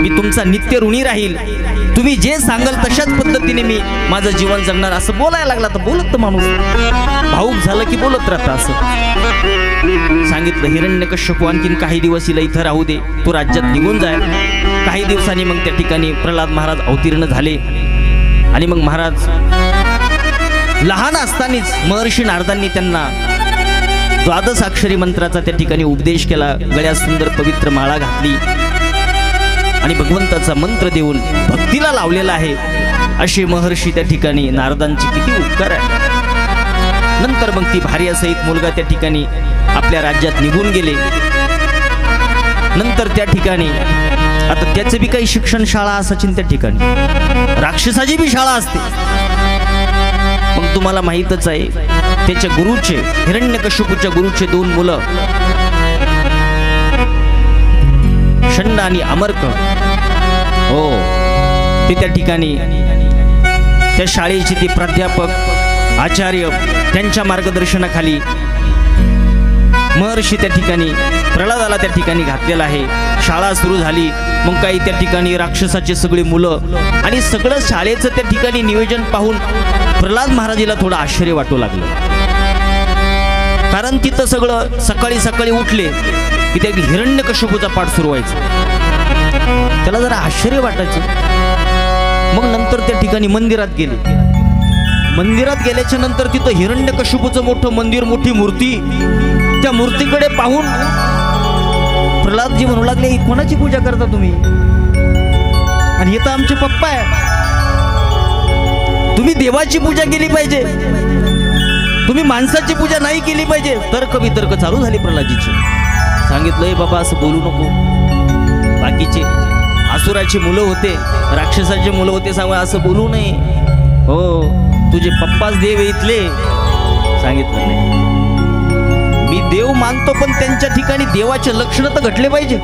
मी तुमचा नित्य ऋणी राहील. तुम्ही जे सांगाल तशाच पद्धतीने मी माझं जीवन जगणार. असं बोलायला लागला तर बोलत माणूस भाऊक झालं की बोलत राहतं. असं सांगितलं. हिरण्यकश्यपू आणखीन काही दिवस हिला इथं राहू दे, तो राज्यात निघून जाय. काही दिवसांनी मग त्या ठिकाणी प्रल्हाद महाराज अवतीर्ण झाले. आणि मग महाराज लहान असतानाच महर्षी नारदांनी त्यांना 12 अक्षरी मंत्राचा त्या ठिकाणी उपदेश केला. गळ्यात सुंदर पवित्र माळा घातली आणि भगवंताचा मंत्र देऊन भक्तीला लावलेला आहे असे महर्षी त्या ठिकाणी नारदांची किती उपकार आहे. नंतर मग ती भार्यासहित मुलगा त्या ठिकाणी आपल्या राज्यात निघून गेले. नंतर त्या ठिकाणी आता त्याचं बी काही शिक्षण शाळा असायची त्या ठिकाणी, राक्षसाची बी शाळा असते. मग तुम्हाला माहीतच आहे त्याच्या गुरुचे, हिरण्यकश्यपूच्या गुरुचे 2 मुलं षंड आणि अमर्क, हो ते त्या ठिकाणी त्या शाळेचे ते प्राध्यापक आचार्य त्यांच्या मार्गदर्शनाखाली महर्षी त्या ठिकाणी प्रल्हादाला त्या ठिकाणी घातलेला आहे. शाळा सुरू झाली. मग काही त्या ठिकाणी राक्षसाचे सगळे मुलं आणि सगळं शाळेचं त्या ठिकाणी नियोजन पाहून प्रल्हाद महाराजाला थोडं आश्चर्य वाटू लागलं. कारण तिथं सगळं सकाळी सकाळी उठले की त्या हिरण्यकश्यपूचा पाठ सुरू व्हायचा. त्याला जरा आश्चर्य वाटायचं. मग नंतर त्या ठिकाणी मंदिरात गेले. मंदिरात गेल्याच्या नंतर तिथं हिरण्यकश्यपूचं मोठं मंदिर, मोठी मूर्ती. त्या मूर्तीकडे पाहून प्रल्हादजी म्हणू लागले, कोणाची पूजा करता तुम्ही? आणि हे तर आमचे पप्पा आहे. तुम्ही देवाची पूजा केली पाहिजे, तुम्ही माणसाची पूजा नाही केली पाहिजे. तर्क वितर्क चालू झाली प्रल्हादजीची. सांगितलंय बाबा असं बोलू नको. बाकीचे असुराची मुलं होते, राक्षसाची मुलं होते, सांगू असं बोलू नये. हो तुझे पप्पाच देव इथले. सांगितलं नाही, मी देव मानतो पण त्यांच्या ठिकाणी देवाचे लक्षण तर घटले पाहिजे.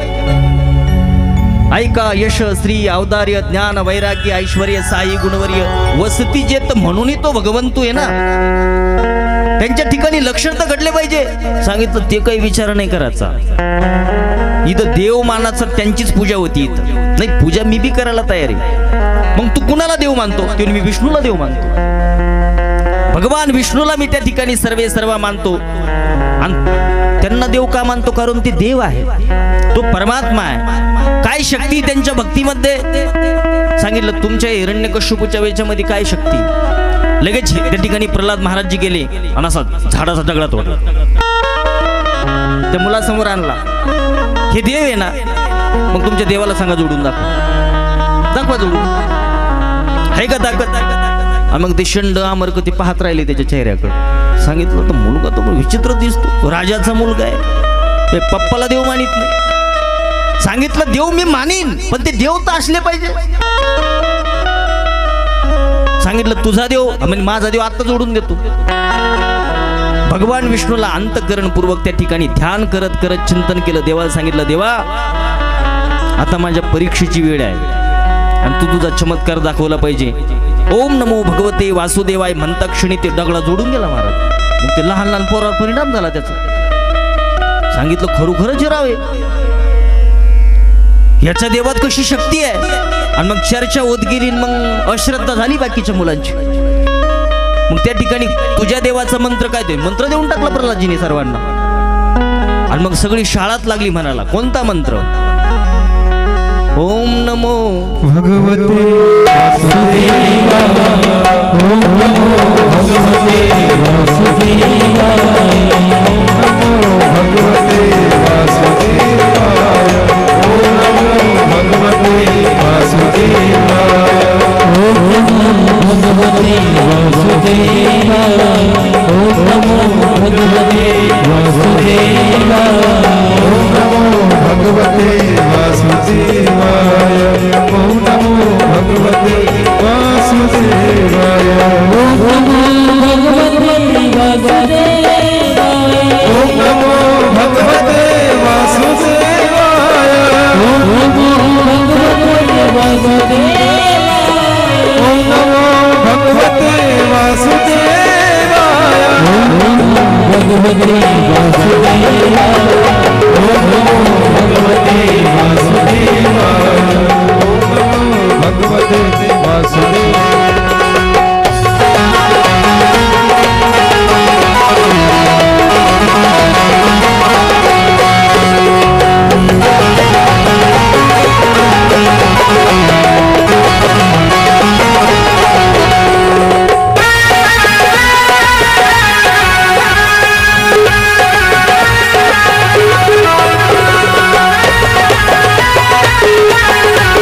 ऐका, यश श्री औदार्य ज्ञान वैराग्य ऐश्वर्य साई गुणवर्य वसती जेत म्हणूनही तो भगवंतू आहे ना. त्यांच्या ठिकाणी लक्षण तर घडले पाहिजे. सांगितलं ते काही विचार नाही करायचा. इथं देव मानाचं त्यांचीच पूजा होती. इथं नाही, पूजा मी बी करायला तयार आहे. मग तू कुणाला देव मानतो? ते मी विष्णूला देव मानतो. भगवान विष्णूला मी त्या ठिकाणी सर्व मानतो. आणि त्यांना देव का मानतो? कारण ते देव आहे, तो परमात्मा आहे. काय शक्ती त्यांच्या भक्तीमध्ये? सांगितलं तुमच्या हिरण्यकश्यपूच्या वेच्यामध्ये काय शक्ती? लगेच त्या ठिकाणी प्रल्हाद महाराजजी गेले आणि असा झाडाचा दगडात ओढला. त्या मुलासमोर आणला. हे देव आहे ना? मग तुमच्या देवाला सांगा जोडून दाखवा जोडून. आहे का ताकद? मग ते षंड अमर्क ते पाहत राहिले त्याच्या चेहऱ्याकडे. सांगितलं तर मुलगा तो विचित्र दिसतो, राजाचा मुलगा आहे, ते पप्पाला देव मानित नाही. सांगितलं देव मी मानीन पण ते देव तर असले पाहिजे. सांगितलं तुझा देव म्हणजे माझा देव आता जोडून देतो. भगवान विष्णूला अंतःकरणपूर्वक त्या ठिकाणी ध्यान करत करत चिंतन केलं. देवाला सांगितलं, देवा आता माझ्या परीक्षेची वेळ आहे आणि तू तुझा चमत्कार दाखवला पाहिजे. ओम नमो भगवते वासुदेवाय म्हणता क्षणी ते दगडा जोडून गेला महाराज. मग ते लहान लहान पोरावर परिणाम झाला त्याचा. सांगितलं खरोखरच रावे, याच्या देवात कशी शक्ती आहे. आणि मग चर्चा होत गेली. मग अश्रद्धा झाली बाकीच्या मुलांची. मग त्या ठिकाणी तुझ्या देवाचा मंत्र काय? ते मंत्र देऊन टाकला प्रल्हादजीने सर्वांना. आणि मग सगळी शाळात लागली म्हणाला. कोणता मंत्र? ओम नमो भगवते वासुदेवाय. ओम नमो भगवते वासुदेवाय. ओम नमो भगवते वासुदेवाय. ओम नमो भगवते वासुदेवाय. ओम नमो भगवते वासुदेवाय. ओम नमो भगवते वासुदेवाय. ओम नमो भगवते वासुदेवाय. ओम नमो भगवते वासुदेवाय. ओम नमो भगवते वासुदेवाय. ओम नमो भगवते वासुदेवाय. ओम नमो भगवते वासुदेवाय. ओम नमो भगवते वासुदेवाय. ओम नमो भगवते वासुदेवाय. ओम नमो भगवते वासुदेवाय. ओम नमो भगवते वासुदेवाय. Bye.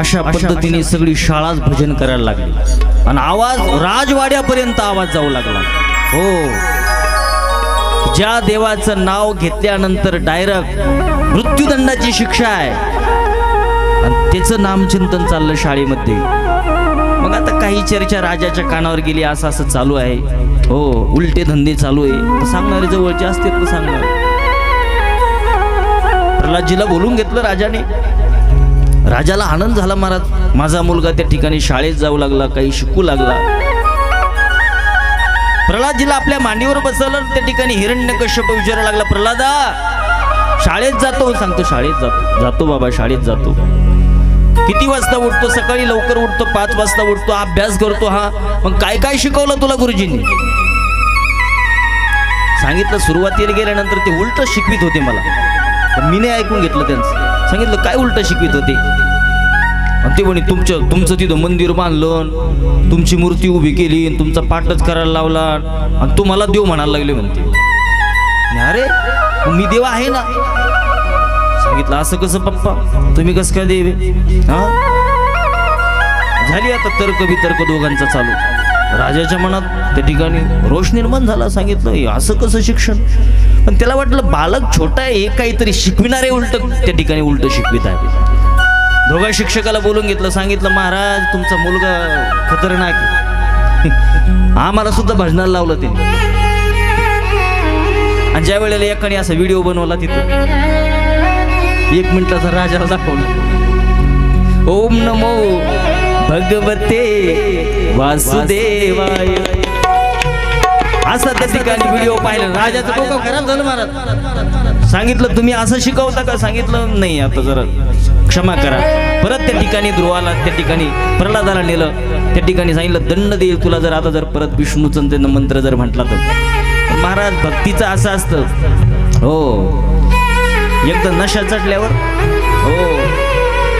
अशा पद्धतीने सगळी शाळाच भजन करायला लागली आणि आवाज राजवाड्यापर्यंत आवाज जाऊ लागला. हो, ज्या देवाचं नाव घेतल्यानंतर डायरेक्ट मृत्यूदंडाची शिक्षा आहे आणि त्याचं नामचिंतन चाललं शाळेमध्ये. मग आता काही चर्चा राजाच्या कानावर गेली, असं असं चालू आहे. हो, उलटे धंदे चालू आहे. सांगणारे जवळचे असते तर सांगणार. प्रल्हादजीला बोलून घेतलं राजाने. राजाला आनंद झाला, महाराज माझा मुलगा त्या ठिकाणी शाळेत जाऊ लागला, काही शिकू लागला. प्रल्हादजीला आपल्या मांडीवर बसवलं. त्या ठिकाणी हिरण्यकश्यप विचारायला लागला, प्रल्हादा शाळेत जातो? सांगतो शाळेत जातो. जातो बाबा, शाळेत जातो. किती वाजता उठतो? सकाळी लवकर उठतो, 5 वाजता उठतो, अभ्यास करतो. हा, मग काय काय शिकवलं तुला गुरुजींनी? सांगितलं सुरुवातीला गेल्यानंतर ते उलट शिकवित होते मला, पण मी नाही ऐकून घेतलं त्यांचं. सांगितलं काय उलट शिकवित होते? आणि ते म्हणे तुमचं तिथं मंदिर बांधलं, तुमची मूर्ती उभी केली, तुमचा पाठच करायला लावला आणि तुम्हाला देव म्हणायला लागले म्हणते. अरे मी देव आहे ना. सांगितलं असं कसं पप्पा, तुम्ही कसं काय देव? हा, झाली आता तर्क बितर्क दोघांचा चालू. राजाच्या मनात त्या ठिकाणी रोष निर्माण झाला. सांगितलं असं कसं शिक्षण? पण त्याला वाटलं बालक छोटा आहे, हे काहीतरी शिकविणारे उलट त्या ठिकाणी उलट शिकवित आहे. दोघा शिक्षकाला बोलून घेतलं. सांगितलं महाराज तुमचा मुलगा खतरनाक आहे. आम्हाला सुद्धा भजनाला लावलं त्यांनी. आणि ज्या वेळेला एकाने असा व्हिडिओ बनवला तिथं 1 मिनिटाचा राजाला दाखवला. ओम नमो भगवते वासुदेवाय असं त्या ठिकाणी व्हिडिओ पाहिलं. राजाचं डोकं खराब झालं महाराज. सांगितलं तुम्ही असं शिकवता का? सांगितलं नाही, आता जरा क्षमा करा. परत त्या ठिकाणी ध्रुवाला त्या ठिकाणी प्रल्हादाला नेलं. त्या ठिकाणी सांगितलं दंड देईल तुला जर आता जर परत विष्णूचं त्यांना मंत्र जर म्हटला तर. महाराज भक्तीचं असं असतं. हो, एकदा नशा चढल्यावर हो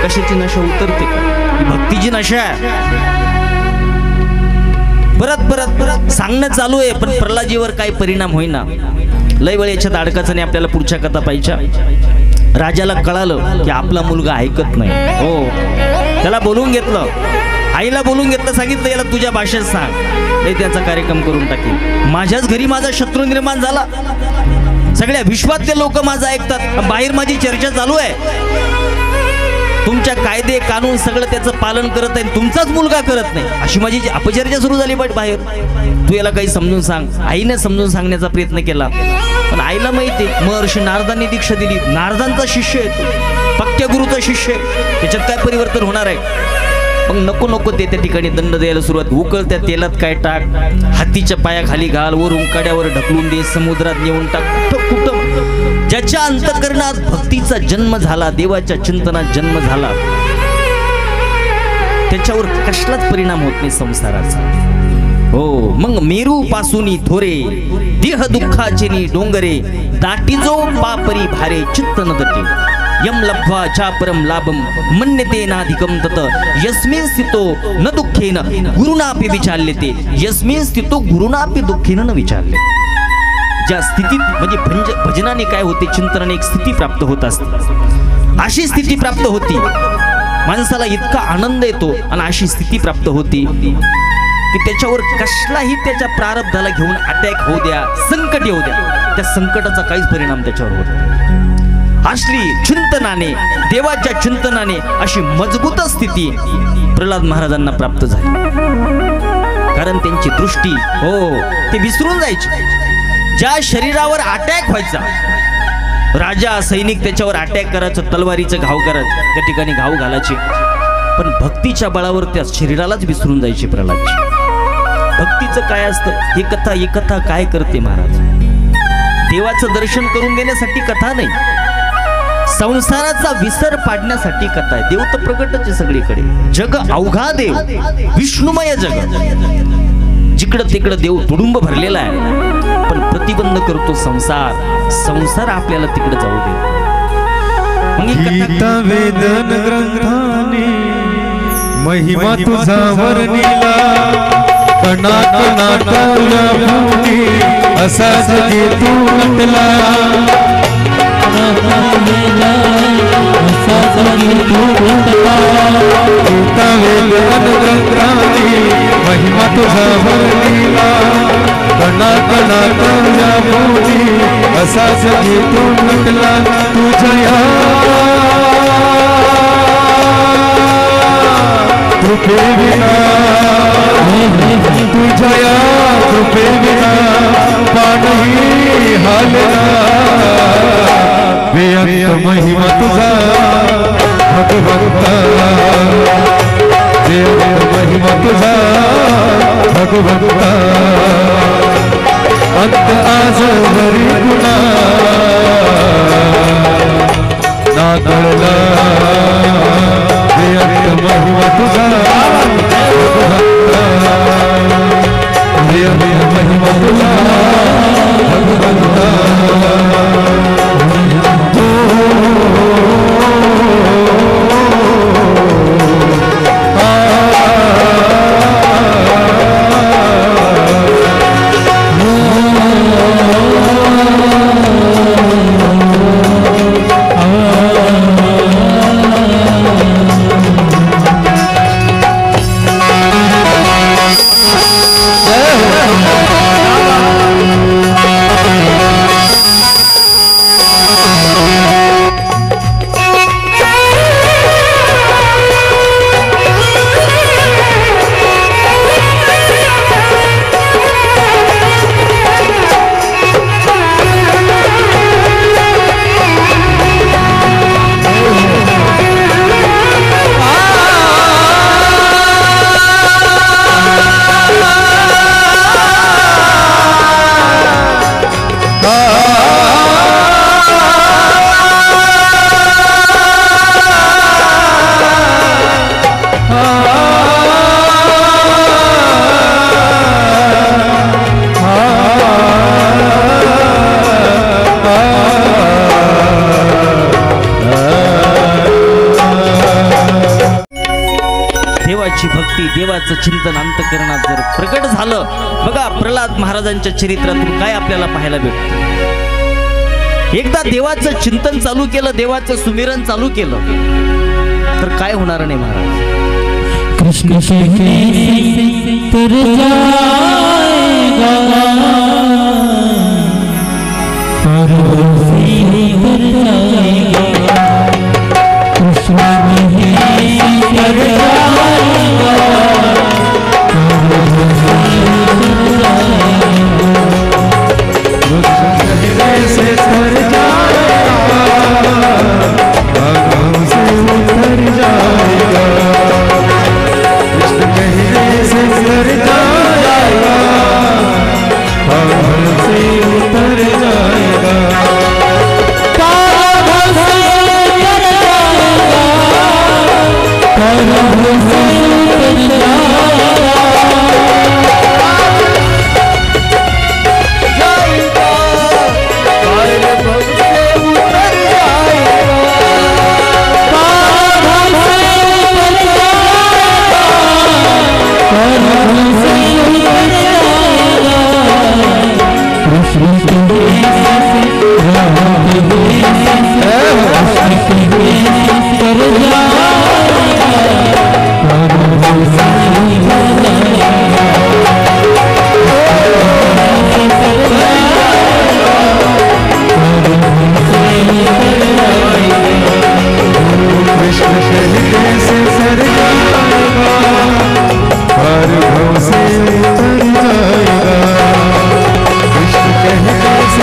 कशाची नशा उतरते का? भक्तीची नशा. परत परत परत सांगणं चालू आहे, पण प्रल्हादजीवर काही परिणाम होईना. लय वेळ याच्यात अडकायचं आपल्याला. पुढच्या कथा पाहिच्या. राजाला कळालं की आपला मुलगा ऐकत नाही. हो, त्याला बोलवून घेतलं, आईला बोलून घेतलं. सांगितलं याला तुझ्या भाषेत सांग, नाही त्याचा कार्यक्रम करून टाकेल. माझ्याच घरी माझा शत्रू निर्माण झाला, सगळ्या विश्वातले लोक माझं ऐकतात, बाहेर माझी चर्चा चालू आहे. तुमच्या कायदे कानून सगळं त्याचं पालन करत आहे, तुमचाच मुलगा करत नाही, अशी माझी अपचर्चा सुरू झाली बाहेर. तू याला काही समजून सांग. आईने समजून सांगण्याचा प्रयत्न केला, पण आईला माहिती आहे महर्षी नारदांनी दीक्षा दिली. नारदांचा शिष्य आहे, पक्क्या गुरुचा शिष्य आहे, त्याच्यात काय परिवर्तन होणार आहे? मग नको नको ते त्या ठिकाणी दंड द्यायला सुरुवात. उकळ त्या तेलात काय टाक, हातीच्या पायाखाली घाल, वरून कड्यावर ढकलून दे, समुद्रात नेऊन टाक. कुठं ज्याच्या अंतःकरणात भक्तीचा जन्म झाला, देवाच्या चिंतनात जन्म झाला, त्याच्यावर कसलाच परिणाम होत नाही संसाराचा. हो, मग मेरू पासूनी थोरे देह दुःखाचे डोंगरे, दाटी जो पापरी भारे चित्त न दटे, यम लब्ध्वा चापरम लाभम मन्यते नाधिकम तत, यस्मिन् स्थितो न दुःखेन गुरुनापि विचारलेते, यस्मिन् स्थितो गुरुनापि दुःखेन न विचारले. ज्या स्थितीत म्हणजे भजनाने काय होते, चिंतनाने एक स्थिती प्राप्त होत असते. अशी स्थिती प्राप्त होती, माणसाला इतका आनंद येतो आणि अशी स्थिती प्राप्त होती की त्याच्यावर कसलाही त्याच्या प्रारब्धाला घेऊन अटॅक होऊ द्या, संकट येऊ द्या, त्या संकटाचा काहीच परिणाम त्याच्यावर होत नाही. असली चिंतनाने, देवाच्या चिंतनाने अशी मजबूत स्थिती प्रल्हाद महाराजांना प्राप्त झाली. कारण त्यांची दृष्टी हो ते विसरून जायची. ज्या शरीरावर अटॅक व्हायचा, राजा सैनिक त्याच्यावर अटॅक करायचं, तलवारीचं घाव करायचं, त्या ठिकाणी घाव घालायचे, पण भक्तीच्या बळावर त्या शरीरालाच विसरून जायचे प्रल्हादजी. भक्तीचं काय असतं, ही कथा काय करते महाराज? देवाचं दर्शन करून देण्यासाठी कथा नाही, संसाराचा विसर पाडण्यासाठी कथा आहे. देव तर प्रगटच आहे सगळीकडे, जग अवघा देव, विष्णुमय जग, जिकडं तिकडं देव तुडुंब भरलेला आहे, पण प्रतिबंध करतो संसार. संसार आपल्याला तिकडे जाऊ दे. गीता वेदन ग्रंथाने महिमा तुझा वर्णिला, कणा कणातल्या भूमी असा जगी तू नटला. असा सगे तू घटका गीता वेद ग्रंथानी महिमा तुझा वर्णिला कणा कणा तुझ्या भोवती असा सगे तू नटला तुझ्या कृपे विना तुझ्या कृपे विना पाणही हालना बेअंत महिमा तुझा भगवंता बेअंत महिमा तुझा भगवंता अंत आज वरी गुणा ना कळला बेअंत महिमा तुझा भगवंता बेअंत महिमा तुझा भगवंता भक्ती देवाचं चिंतन अंतःकरणात जर प्रकट झालं बघा प्रल्हाद महाराजांच्या चरित्रातून काय आपल्याला पाहायला भेटतं एकदा देवाचं चिंतन चालू केलं देवाचं सुमिरन चालू केलं तर काय होणार नाही महाराज कृष्ण कहने तर जाएगा पर तर जाएगा कृष्ण कहने तर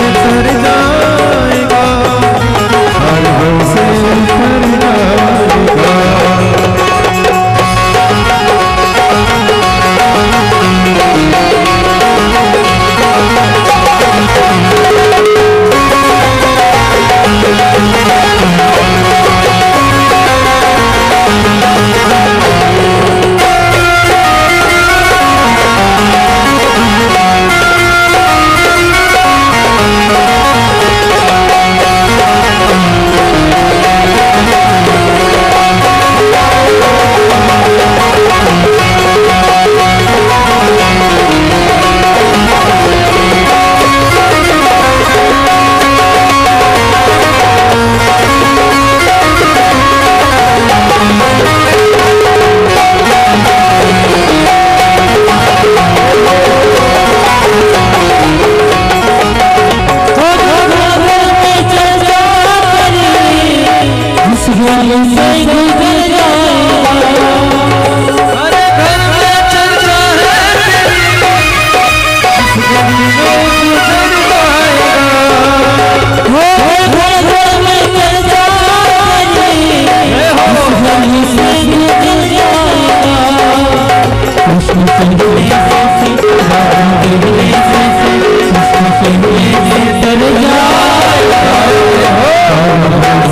उतर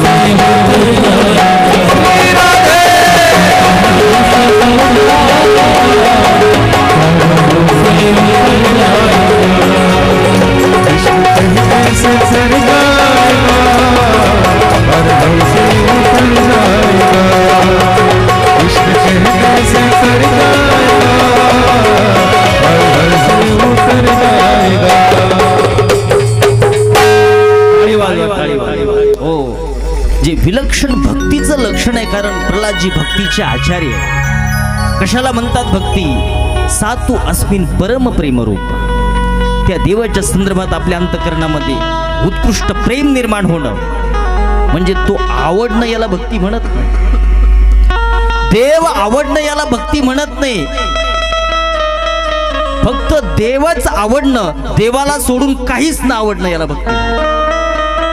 जाएगा जे विलक्षण भक्तीचं लक्षण आहे. कारण प्रल्हादजी भक्तीचे आचार्य आहे. कशाला म्हणतात भक्ती? सातू अस्मिन परम प्रेम रूप. त्या देवाच्या संदर्भात आपल्या अंतकरणामध्ये उत्कृष्ट प्रेम निर्माण होणं म्हणजे तो आवडणं याला भक्ती म्हणत नाही. देव आवडणं याला भक्ती म्हणत नाही. फक्त देवच आवडणं, देवाला सोडून काहीच न आवडणं याला भक्ती.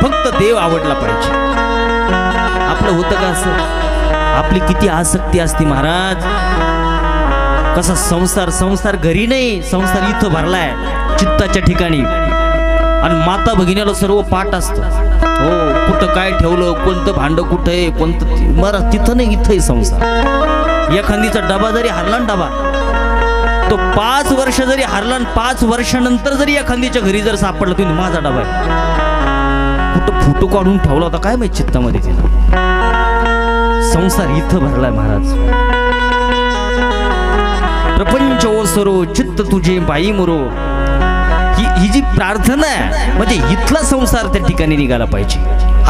फक्त देव आवडला पाहिजे. आपलं होतं का असं? आपली किती आसक्ती असते महाराज. कसा संसार घरी नाही, संसार इथं भरलाय चित्ताच्या ठिकाणी. आणि माता भगिनीला सर्व पाठ असतं. हो, कुठं काय ठेवलं, कोणतं भांड कुठं आहे, कोणतं मरा तिथं नाही, इथं आहे संसार. एखादीचा डबा जरी हरला ना, डबा तो 5 वर्ष जरी हरला, 5 वर्षानंतर जरी एखादीच्या घरी जर सापडला, तुम्ही माझा डबा आहे, कुठं फोटो काढून ठेवला होता काय माहिती चित्तामध्ये तिला. संसार इथं भरलाय महाराज. प्रपंच ओसरो चित्त तुझे बाई मोरो. ही जी प्रार्थना आहे म्हणजे इथला संसार त्या ठिकाणी निघाला पाहिजे.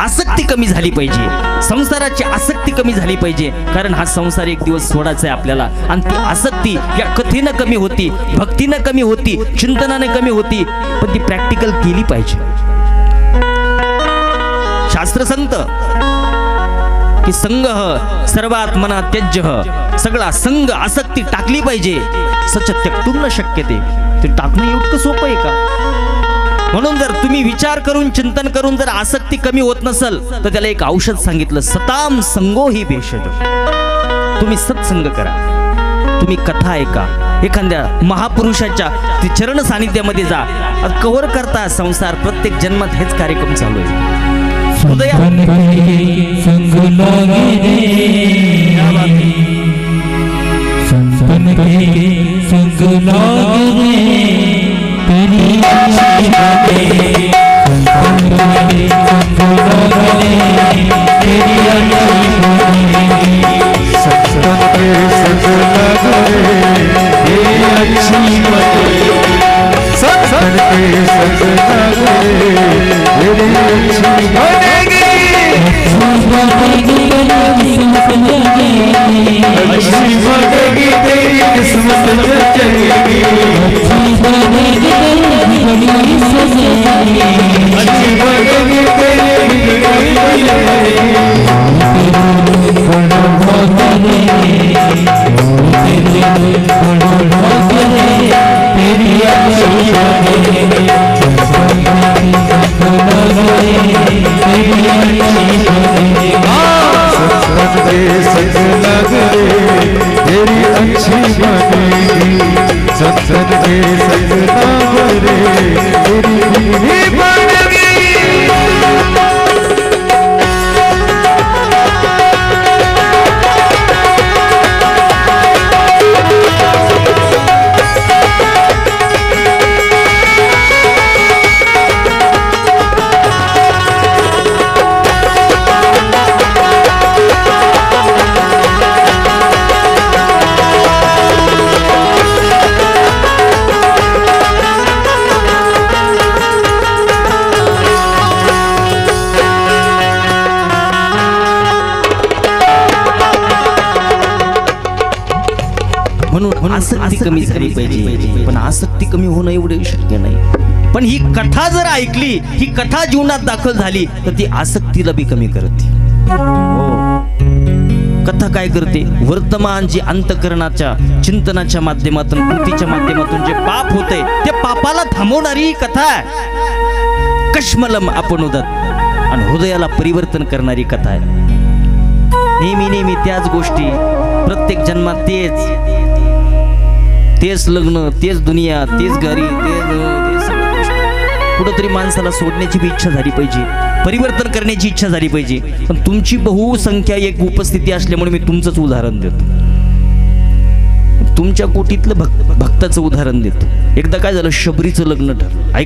आसक्ती कमी झाली पाहिजे, संसाराची आसक्ती कमी झाली पाहिजे. कारण हा संसार एक दिवस सोडायचा आहे आपल्याला. आणि ती आसक्ती या कथेनं कमी होती, भक्तीनं कमी होती, चिंतनाने कमी होती. पण ती प्रॅक्टिकल केली पाहिजे. शास्त्र सांगत की संग सर्वात मना त्यज्य. सगळा संग आसक्ती टाकली पाहिजे. सच त्यक्तुम न शक्यते. ते टाकणं इतकं सोपं आहे का? म्हणून जर तुम्ही विचार करून चिंतन करून जर आसक्ती कमी होत नसेल तर त्याला एक औषध सांगितलं, सताम संगो ही भेषज. तुम्ही सत्संग करा, तुम्ही कथा ऐका, एखाद्या महापुरुषाच्या चरण सानिध्यामध्ये जा. कव्हर करता संसार. प्रत्येक जन्मात हेच कार्यक्रम चालू आहे. संतन के संग लागे रे, संतन के संग लागे रे, तेरी आशीष बाटे. संतन के संग लागे रे, तेरी आशीष बाटे. संतन के संग लागे रे, तेरी अच्छी बाटे. संतन के संग लागे रे, तेरी अच्छी बाटे. अच्छी बनेगी तेरी किस्मत जचेगी. अच्छी बनेगी तेरी अच्छी बनेगी. सत्संग के संग लागे रे, तेरी भी बनेगी. म्हणून आसक्ती कमी झाली पाहिजे. पण आसक्ती कमी होणं एवढं शक्य नाही. पण ही कथा जर ऐकली, ही कथा जीवनात दाखल झाली तर ती आसक्तीला बी कमी करते. कथा काय करते? वर्तमान जे अंतकरणाच्या चिंतनाच्या माध्यमातून, कृतीच्या माध्यमातून जे पाप होते ते पापाला थांबवणारी ही कथा आहे. कश्मलम आपण उदत आणि हृदयाला परिवर्तन करणारी कथा आहे. नेहमी नेहमी त्याच गोष्टी, प्रत्येक जन्मात तेच लग्न, तेच दुनिया, तेच घरी, तेच कुठंतरी माणसाला सोडण्याची बी इच्छा झाली पाहिजे, परिवर्तन करण्याची इच्छा झाली पाहिजे. पण तुमची बहुसंख्या एक उपस्थिती असल्यामुळे मी तुमचंच उदाहरण देतो, तुमच्या कोटीतलं भक्ताचं उदाहरण देतो. एकदा काय झालं, शबरीचं लग्न ठरलं.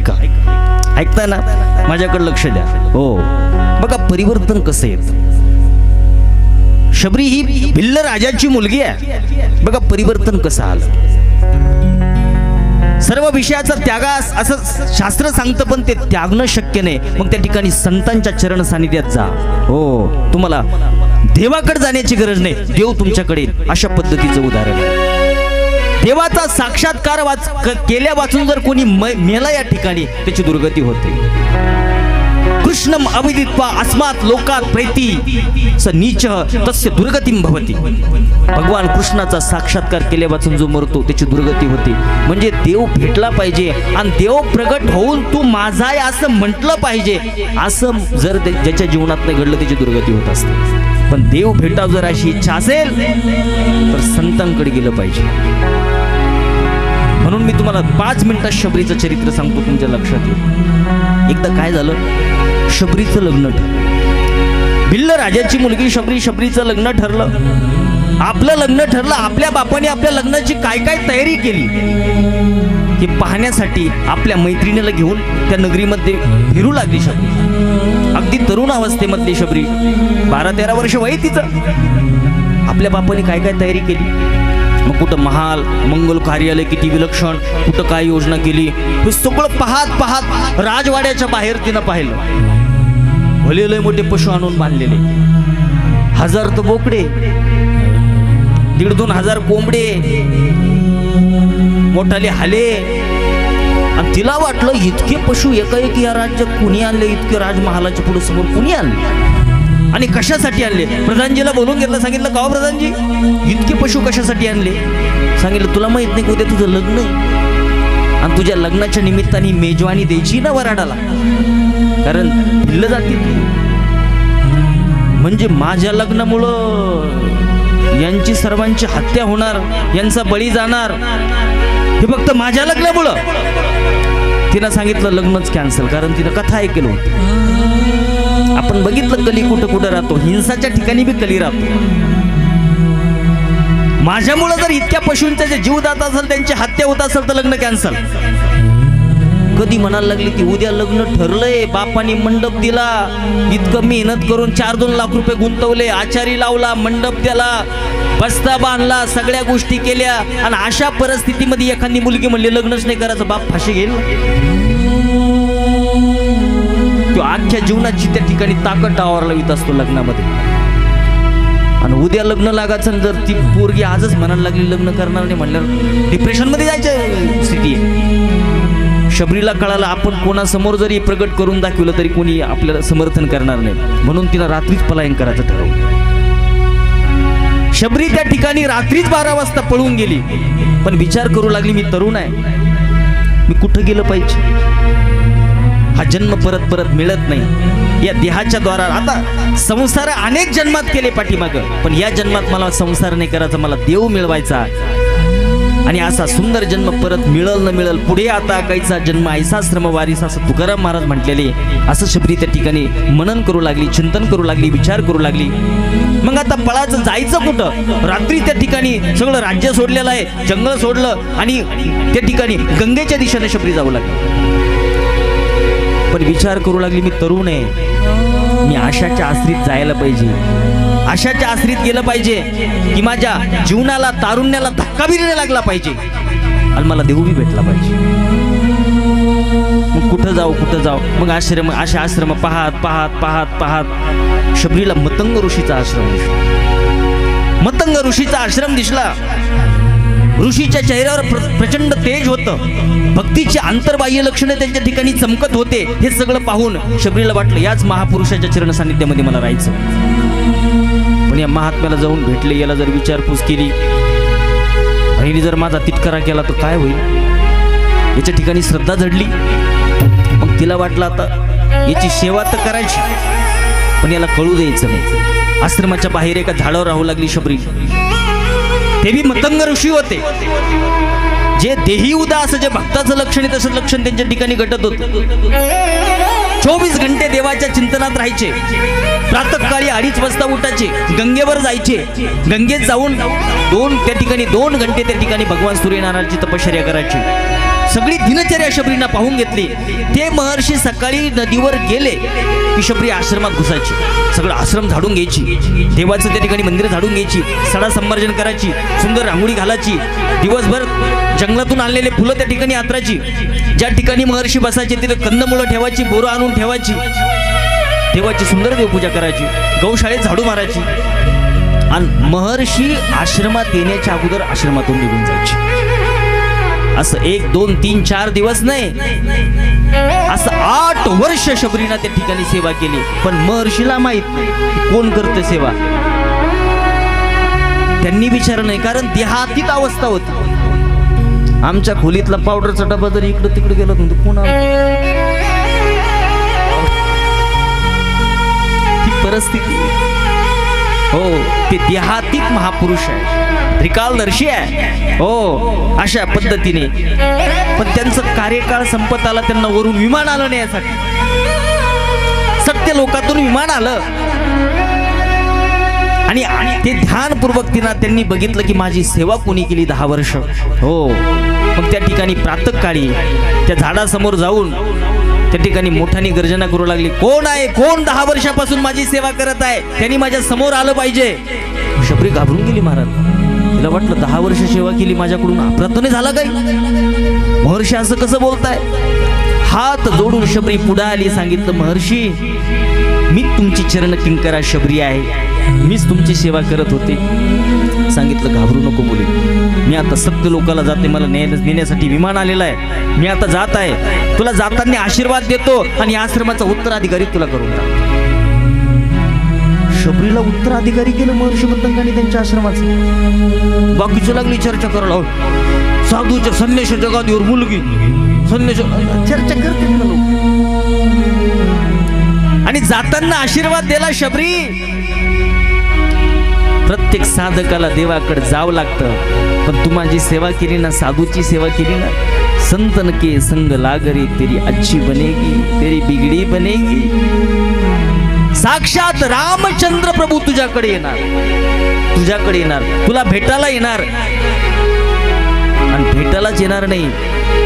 ऐकता ना, माझ्याकडे लक्ष द्या. हो बघा परिवर्तन कसं येतं. शबरी ही भिल्ल राजाची मुलगी आहे. बघा परिवर्तन कसं आलं. सर्व विषयाचा त्यागास असं शास्त्र सांगतं, पण ते त्यागणं शक्य नाही. मग त्या ठिकाणी संतांच्या चरण सानिध्यात जा. हो तुम्हाला देवाकडे जाण्याची गरज नाही, देव तुमच्याकडे येईल. अशा पद्धतीचं उदाहरण आहे. देवाचा साक्षात्कार केल्या वाचून जर कोणी मेला या ठिकाणी, त्याची दुर्गती होते. कृष्णम अविदित्वा अस्मात् लोकात प्रेती स नीच तस्य दुर्गतीम भवती. भगवान कृष्णाचा साक्षात्कार केल्या वाचून जो मरतो त्याची दुर्गती होते. म्हणजे देव भेटला पाहिजे आणि देव प्रगट होऊन तू माझा आहे असं म्हटलं पाहिजे. असं जर ज्याच्या जीवनात नाही घडलं त्याची दुर्गती होत असते. पण देव भेटाव जर अशी इच्छा असेल तर संतांकडे गेलं पाहिजे. म्हणून मी तुम्हाला 5 मिनिटात शबरीचं चरित्र सांगतो, तुमच्या लक्षात येईल. एकदा काय झालं, शबरीचं लग्न ठरलं. भिल्ल राजाची मुलगी शबरीचं लग्न ठरलं. आपलं लग्न ठरलं. आपल्या बापाने आपल्या लग्नाची काय काय तयारी केली हे पाहण्यासाठी आपल्या मैत्रिणीला घेऊन त्या नगरीमध्ये फिरू लागली शबरी. अगदी तरुण अवस्थेमधली शबरी, 12-13 वर्ष वय तिचं. आपल्या बापाने काय काय तयारी केली. मग कुठं महाल मंगल कार्यालय किती विलक्षण, कुठं काय योजना केली, हे सगळं पाहत राजवाड्याच्या बाहेर तिनं पाहिलं. भले लय मोठे पशु आणून बांधलेले, 1000 तर बोकडे, 1,500-2 हजार कोंबडे, मोठाले हाले. आणि तिला वाटलं इतके पशु एकाएकी या राज्यात कुणी आणले, इतके राजमहालाच्या पुढे समोर कुणी आणले आणि कशासाठी आणले. प्रधानजीला बोलून घेतलं, सांगितलं का प्रधानजी इतके पशु कशासाठी आणले. सांगितलं तुला माहित नाही, उद्या तुझं लग्न आहे आणि तुझ्या लग्नाच्या निमित्ताने मेजवानी द्यायची ना वराडाला, कारण भिल्ल जातील. म्हणजे माझ्या लग्नामुळं यांची सर्वांची हत्या होणार, यांचा बळी जाणार, हे फक्त माझ्या लग्नामुळं. तिनं सांगितलं लग्नच कॅन्सल, कारण तिनं कथा ऐकलं होतं. आपण बघितलं कली कुठं कुठं राहतो, हिंसाच्या ठिकाणी बी कली राहतो. माझ्यामुळं जर इतक्या पशूंचा जे जीव जात असेल, त्यांची हत्या होत असेल तर लग्न कॅन्सल. कधी म्हणायला लागली की उद्या लग्न ठरलंय, बापाने मंडप दिला, इतकं मेहनत करून 4-2 लाख रुपये गुंतवले, आचारी लावला, मंडप त्याला, बस्ता बांधला, सगळ्या गोष्टी केल्या. आणि अशा परिस्थितीमध्ये एखादी मुलगी म्हणली लग्नच नाही करायचं, बाप फाशी घेईल. तो आजच्या जीवनाची त्या ठिकाणी ताकद टावर लावित असतो लग्नामध्ये. आणि उद्या लग्न लागायचं, जर ती पोरगी आजच म्हणायला लागली लग्न करणार नाही म्हणल्यावर डिप्रेशन मध्ये जायचं स्थिती आहे. शबरीला कळालं आपण कोणासमोर जरी प्रगट करून दाखवलं तरी कोणी आपल्याला समर्थन करणार नाही, म्हणून तिला रात्रीच पलायन करायचं ठरवलं. शबरी त्या ठिकाणी रात्रीच 12 वाजता पळून गेली. पण विचार करू लागली मी तरुण आहे, मी कुठं गेलं पाहिजे. हा जन्म परत परत मिळत नाही. या देहाच्या द्वारा आता संसार अनेक जन्मात केले पाठीमाग, पण या जन्मात मला संसार नाही करायचा, मला देव मिळवायचा. आणि असा सुंदर जन्म परत मिळल न मिळल, पुढे आता काहीचा जन्म ऐसा श्रम वारीस, असं तुकाराम महाराज म्हटलेले. असं शबरी त्या ठिकाणी मनन करू लागली, चिंतन करू लागली, विचार करू लागली. मग आता पळायचं जायचं कुठं. रात्री त्या ठिकाणी सगळं राज्य सोडलेलं आहे, जंगल सोडलं आणि त्या ठिकाणी गंगेच्या दिशेने शबरी जाऊ लागली. पण विचार करू लागली मी तरुण आहे, मी आशाच्या आश्रित जायला पाहिजे, आशाच्या आश्रित गेलं पाहिजे की माझ्या जीवनाला तारुण्याला धक्का बी नाही लागला पाहिजे आणि मला देव बी भेटला पाहिजे. मग कुठं जाऊ. मग अशा आश्रम पाहत शबरीला मतंग ऋषीचा आश्रम दिसला. मतंग ऋषीचा आश्रम दिसला. ऋषीच्या चेहऱ्यावर प्रचंड तेज होतं, भक्तीची आंतरबाह्य लक्षणे त्यांच्या ठिकाणी चमकत होते. हे सगळं पाहून शबरीला वाटलं याच महापुरुषाच्या चरण सानिध्यामध्ये मला राहायचं. पण या महात्म्याला जाऊन भेटले, याला जर विचारपूस केली आणि जर माझा तिटकारा केला तर काय होईल. याच्या ठिकाणी श्रद्धा जडली. मग तिला वाटलं आता याची सेवा तर करायची, पण याला कळू द्यायचं नाही. आश्रमाच्या बाहेर एका झाडावर राहू लागली शबरी. ते बी मतंग ऋषी होते. जे देही उदास जे भक्ताचं लक्षण आहे तसं लक्षण त्यांच्या ठिकाणी घटत होतं. 24 घंटे देवाच्या चिंतनात राहायचे. प्रातःकाळी 2:30 वाजता उठायचे, गंगेवर जायचे, गंगेत जाऊन त्या ठिकाणी 2 घंटे त्या ठिकाणी भगवान सूर्यनारायणाची तपश्चर्या करायची. सगळी दिनचर्या शबरीनं पाहून घेतली. ते महर्षी सकाळी नदीवर गेले की शबरी आश्रमात घुसायची. सगळं आश्रम झाडून घ्यायची, देवाचं त्या ठिकाणी मंदिर झाडून घ्यायची, सडा संवर्जन करायची, सुंदर रांगोळी घालायची, दिवसभर जंगलातून आणलेले फुलं त्या ठिकाणी आतरायची. ज्या ठिकाणी महर्षी बसायचे तिथे कंदमुळं ठेवायची, बोरं आणून ठेवायची, देवाची सुंदर देवपूजा करायची, गौशाळेत झाडू मारायची. आणि महर्षी आश्रमात येण्याच्या अगोदर आश्रमातून निघून जायची. असं 1, 2, 3, 4 दिवस नाही, असं 8 वर्ष शबरीनं त्या ठिकाणी सेवा केली. पण महर्षीला माहित नाही कोण करते सेवा. त्यांनी विचारलं नाही, कारण देहातीत अवस्था होती. आमच्या खोलीतला पावडरचा डबा जरी इकडं तिकडे गेला तर कोण ती परिस्थिती. हो, ते देहातीत महापुरुष आहे, त्रिकालदर्शी आहे. हो, अशा पद्धतीने. पण त्यांचं कार्यकाळ संपत आला, त्यांना वरून विमान आलं नाही. यासाठी सत्य लोकातून विमान आलं आणि ते ध्यानपूर्वक त्यांनी बघितलं की माझी सेवा कोणी केली 10 वर्ष. हो, मग त्या ठिकाणी प्रातःकाळी त्या झाडासमोर जाऊन त्या ठिकाणी मोठ्याने गर्जना करू लागली, कोण आहे, कोण 10 वर्षापासून माझी सेवा करत आहे, त्यांनी माझ्या समोर आलं पाहिजे. शबरी घाबरून गेली महाराज. तिला वाटलं 10 वर्ष सेवा केली माझ्याकडून अपराध नाही झाला काही, महर्षी असं कसं बोलताय. हात जोडून शबरी पुढे आली, सांगितलं महर्षी मी तुमची चरण किंकरा शबरी आहे, मीच तुमची सेवा करत होते. सांगितलं घाबरू नको मुली, मी आता सत्य लोकाला जाते, मला नेण्यासाठी विमान आलेलं आहे, मी आता जात आहे, तुला जाताना आशीर्वाद देतो आणि आश्रमाचा उत्तराधिकारी तुला करून टाकतो. शबरीला उत्तराधिकारी केलं महर्षी मतंगाने त्यांच्या आश्रमाचं. बाकीचं लागली चर्चा करायला, साधूच्या संन्यास जगादीवर मुलगी संन्यास चर्चा करते आणि जाताना आशीर्वाद दिला शबरी. प्रत्येक साधकाला देवाकडे जावं लागतं, पण तू माझी सेवा केली ना, साधूची सेवा केली ना, संतन के संग लागरे तेरी अच्छी बनेगी, तेरी बिगड़ी बनेगी. साक्षात रामचंद्र प्रभू तुझ्याकडे येणार, तुला भेटायला येणार आणि भेटायलाच येणार नाही,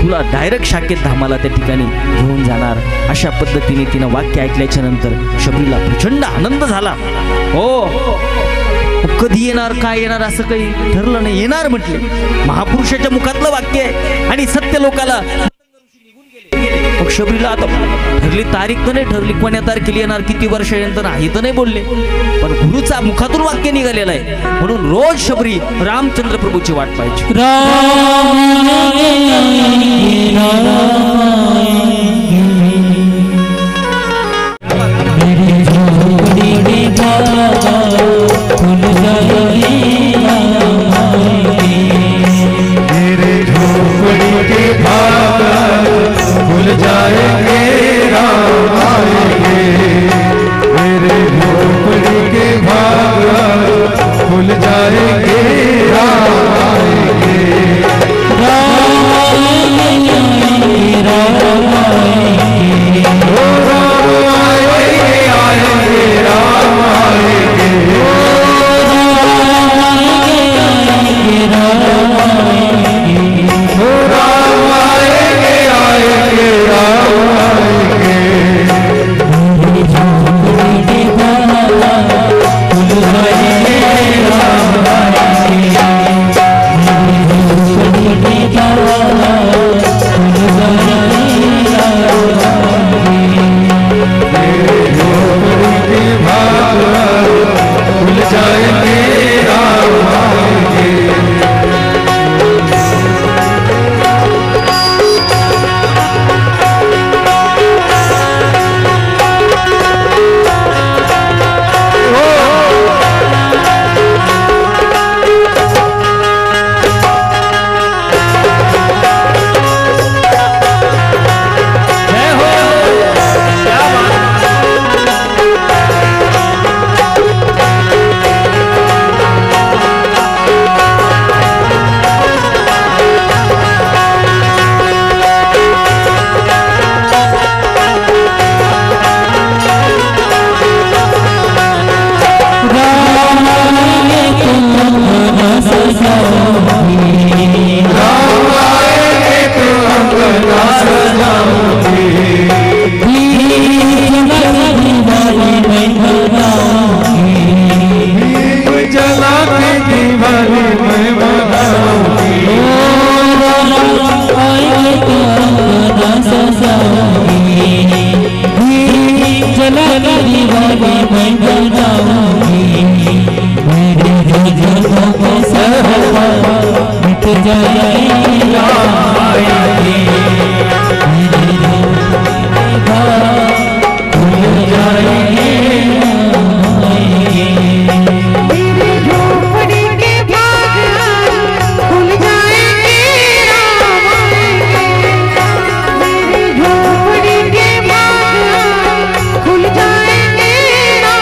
तुला डायरेक्ट शाकेत धामाला त्या ठिकाणी घेऊन जाणार. अशा पद्धतीने तिनं वाक्य ऐकल्याच्या नंतर शबरीला प्रचंड आनंद झाला. हो, कधी येणार, काय येणार असं काही ठरलं नाही, येणार म्हटले. महापुरुषाच्या मुखातलं वाक्य आहे आणि सत्य लोकाला. मग शबरीला आता ठरली तारीख तर नाही ठरली, कोण्या तारखेला येणार, किती वर्षानंतर आहे तर नाही बोलले, पण गुरुचा मुखातून वाक्य निघालेलं आहे. म्हणून रोज शबरी रामचंद्र प्रभूची वाट पाहिजे. राम चला तेरी वाली मैं बनाऊंगी मेरे जज्बों में सहवा मिट जाएगा आएंगे मेरे खुल जाएंगे मेरी झोपड़ी के बाग खुल जाएंगे राम आएंगे मेरी झोपड़ी के बाग खुल जाएंगे राम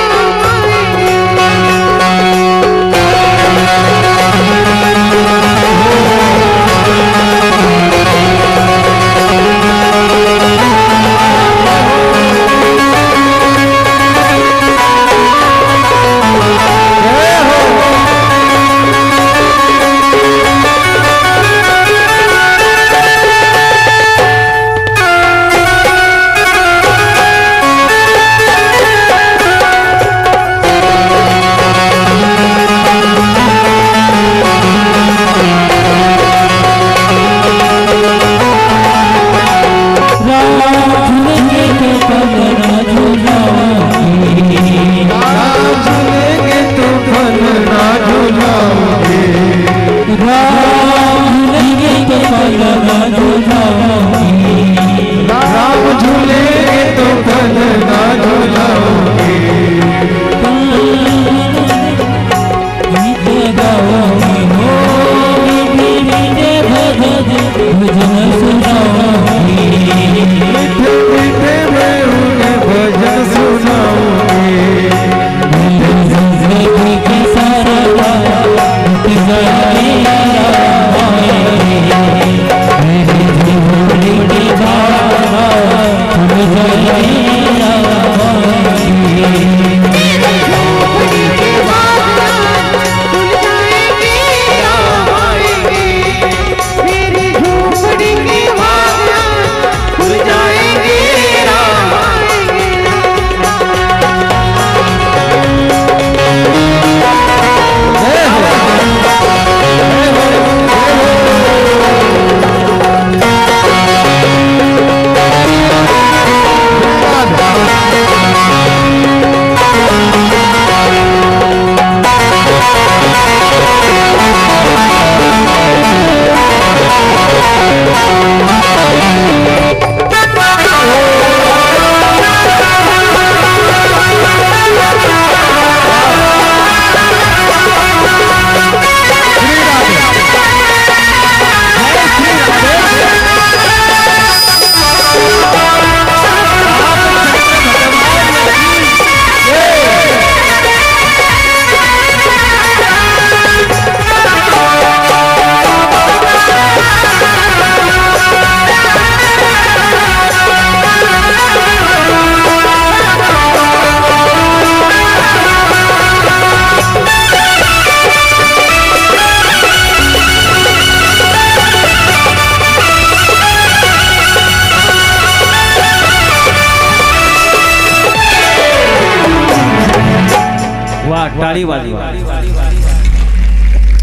टाळी वाजवा.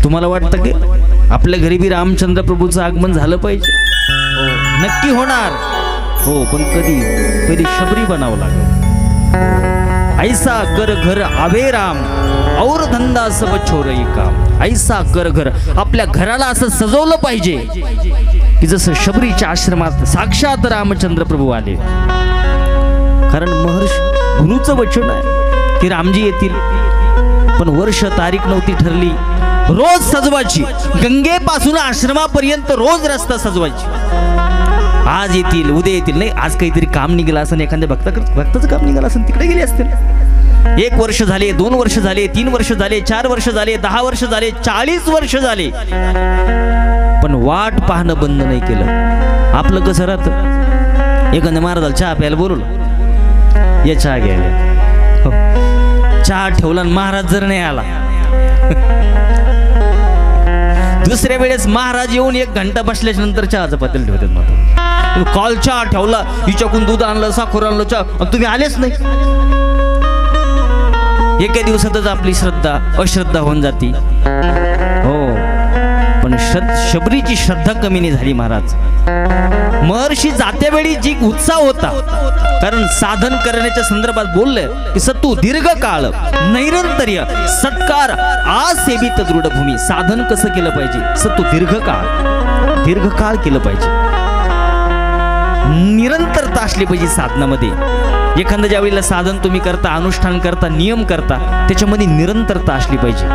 तुम्हाला वाटतं की आपल्या घरी बी रामचंद्र प्रभूचं आगमन झालं पाहिजे? हो, नक्की होणार. हो, पण कधी कधी शबरी बनावं लागेल. ऐसा कर घर आवे राम और धंदा सब छोरई काम. ऐसा कर घर, आपल्या घराला असं सजवलं पाहिजे की जसं शबरीच्या आश्रमात साक्षात रामचंद्र प्रभू आले. कारण महर्षी गुरुचं वचन आहे की रामजी येतील, पण वर्ष तारीख नव्हती ठरली. रोज सजवायची, गंगेपासून आश्रमापर्यंत रोज रस्ता सजवायची. आज येतील, उद्या येतील. नाही, आज काहीतरी काम निघालं असं, एखाद्या भक्ताचं काम निघालं असं, तिकडे गेले असतील. 1 वर्ष झाले, 2 वर्ष झाले, 3 वर्ष झाले, 4 वर्ष झाले, 10 वर्ष झाले, 40 वर्ष झाले, पण वाट पाहणं बंद नाही केलं. आपलं कसं राहतं, एखाद्या महाराजाला चहा प्यायला बोलवलं, या चहा घ्यायला. हो, चहा ठेवला आणि महाराज जर नाही आला, दुसऱ्या वेळेस महाराज येऊन 1 घंटा बसल्याच्या नंतर चहाचं पातेल ठेवतात. मात्र कॉल चहा ठेवला, हिच्याकडून दूध आणलं, साखर आणलं, चहा, तुम्ही आलेच नाही. एका दिवसातच आपली श्रद्धा अश्रद्धा होऊन जाती. हो, पण शबरीची श्रद्धा कमी नाही झाली महाराज. महर्षी जात्यावेळी जी उत्साह होता, कारण साधन करण्याच्या संदर्भात बोलले की सत्तू दीर्घकाळ नैरंतर्य सत्कार आसेवित दृढभूमी. साधन कसं केलं पाहिजे? सत्तू दीर्घकाळ केलं पाहिजे, निरंतरता असली पाहिजे साधनामध्ये. एखाद्या ज्या वेळेला साधन तुम्ही करता, अनुष्ठान करता, नियम करता, त्याच्यामध्ये निरंतरता असली पाहिजे.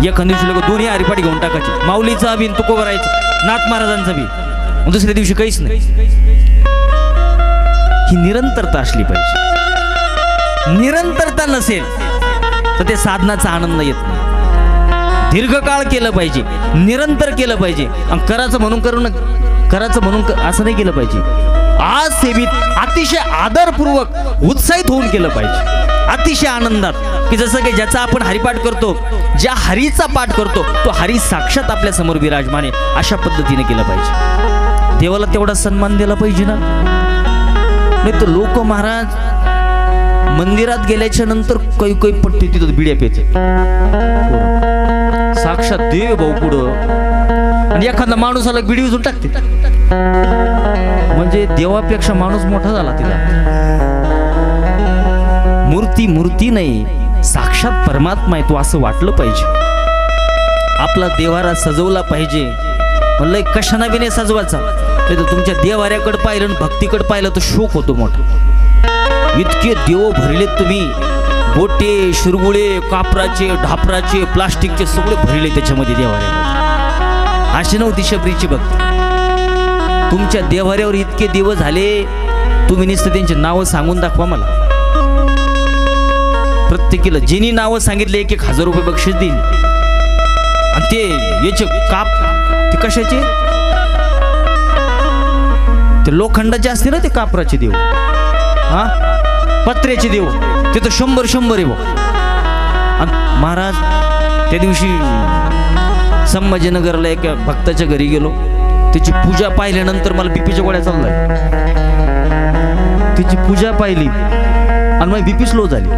एखाद्या दिवशी लोक दोन्ही हरिपाठ घेऊन टाकायचे, माऊलीचा बी तुको करायचं, नाथ महाराजांचा बी, दुसऱ्या दिवशी काहीच नाही. ही निरंतरता असली पाहिजे. निरंतरता नसेल तर ते साधनाचा आनंद येत नाही. दीर्घकाळ केलं पाहिजे, निरंतर केलं पाहिजे. आणि करायचं म्हणून असं नाही केलं पाहिजे. आज सेवित अतिशय आदरपूर्वक उत्साहित होऊन केलं पाहिजे, अतिशय आनंदात, की जसं की ज्याचा आपण हरिपाठ करतो, ज्या हरीचा पाठ करतो तो हरी साक्षात आपल्या समोर विराजमान आहे, अशा पद्धतीने केलं पाहिजे. देवाला तेवढा सन्मान दिला पाहिजे ना. नाही तर लोक महाराज मंदिरात गेल्याच्या नंतर काही पट्टी तिथं बिड्या पेचे, साक्षात देव भाऊ पुढं, आणि एखादा माणूस आला बिडी उचलून टाकते, म्हणजे देवापेक्षा माणूस मोठा झाला. तिला मूर्ती नाही, साक्षात परमात्मा आहे तो असं वाटलं पाहिजे. आपला देवारा सजवला पाहिजे. म्हणलं कशाना बी नाही सजवायचा, नाही तर तुमच्या देवाऱ्याकडे पाहिलं आणि भक्तीकडे पाहिलं तर शोक होतो मोठा. इतके देव भरलेत तुम्ही, बोटे, शिरगुळे, कापराचे, ढापराचे, प्लास्टिकचे सगळे भरले त्याच्यामध्ये देवाऱ्यामध्ये. अशी नव्हती शबरीची भक्ती. तुमच्या देवाऱ्यावर इतके दिवस झाले, तुम्ही नुसतं त्यांची नावं सांगून दाखवा मला. प्रत्येकीला जिनी नावं सांगितले 1,000 रुपये बक्षीस देईन. आणि ते याचे काप ते कशाचे? ते लोखंडाचे असते ना, ते कापराचे देव, हा पत्र्याचे देव, ते तर 100 आहे. आणि महाराज त्या दिवशी संभाजीनगरला एका भक्ताच्या घरी गेलो, त्याची पूजा पाहिल्यानंतर मला बीपीच्या गोळ्या चाललाय. त्याची पूजा पाहिली आणि माझी बीपी स्लो झाली.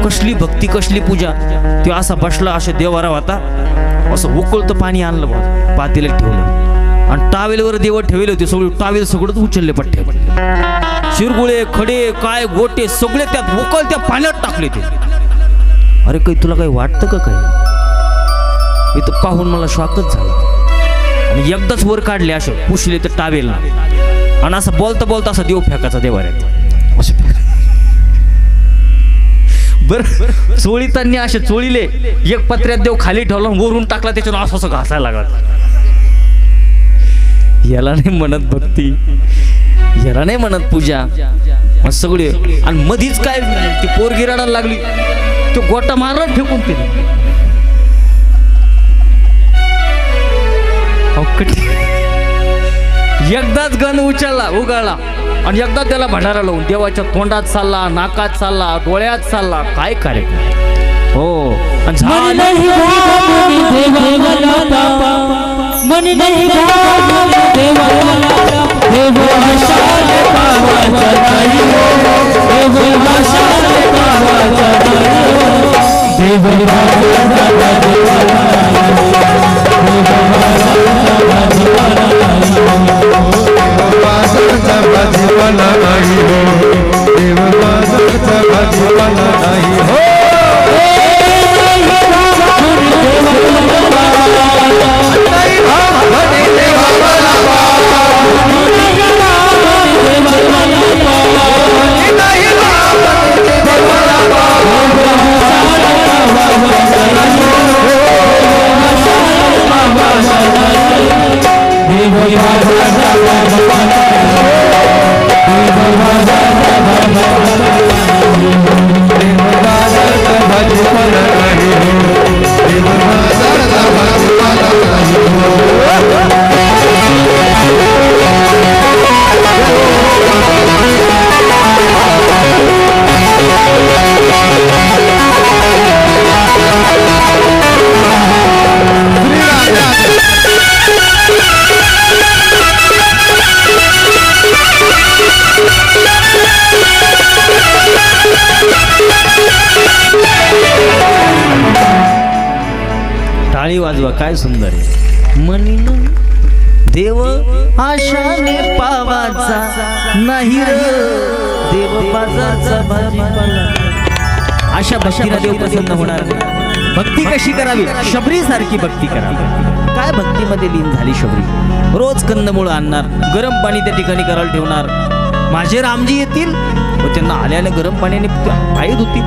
कसली भक्ती, कसली पूजा. तो असा बसला, अशा देवारा होता, असं उकळतं पाणी आणलं, पातेल्यात ठेवलं आणि टावेलवर देव ठेवले होते. सगळे टावेल सगळं उचलले, पट्टे, शिरगुळे, खडे, काय गोटे सगळे त्यात उकळत्या पाण्यात टाकले ते. अरे काही तुला काही वाटतं का? काही इथं पाहून मला शॉकच झाला. आणि एकदाच वर काढले, असे पुसले तर टावेल ना, आणि असं बोलता असं देव फेकायचा देवाऱ्यात असं. बर चोळीतांनी असे चोळीले, एक पत्र्यात देव खाली ठेवला, वरून टाकला, त्याच्यावर असं घासायला लागला. याला नाही म्हणत भक्ती, याला नाही म्हणत पूजा. सगळे आणि मधीच काय ती पोरगी रडायला लागली, तो गोटा मारला फेकून तिने. एकदाच गण उगाळला आणि एकदा त्याला भंडारा लावून देवाच्या तोंडात चालला, नाकात चालला, डोळ्यात चालला. काय कार्यक्रम हो. भाजीवाला नाही हो, देव बाजारचा भाजीवाला नाही हो. टाळी वाजवा, काय सुंदर आहे. म्हणीन देव आशाने पावाचा नाही र देव बाजारचा भाजीपाला. अशा भक्तीला देव प्रसन्न होणार नाही. भक्ती कशी करावी? शबरी सारखी भक्ती करावी. काय भक्तीमध्ये लीन झाली शबरी. रोज कंदमुळं आणणार, गरम पाणी त्या ठिकाणी करायला ठेवणार. माझे रामजी येतील व त्यांना आल्याने गरम पाण्याने पाय धुतील.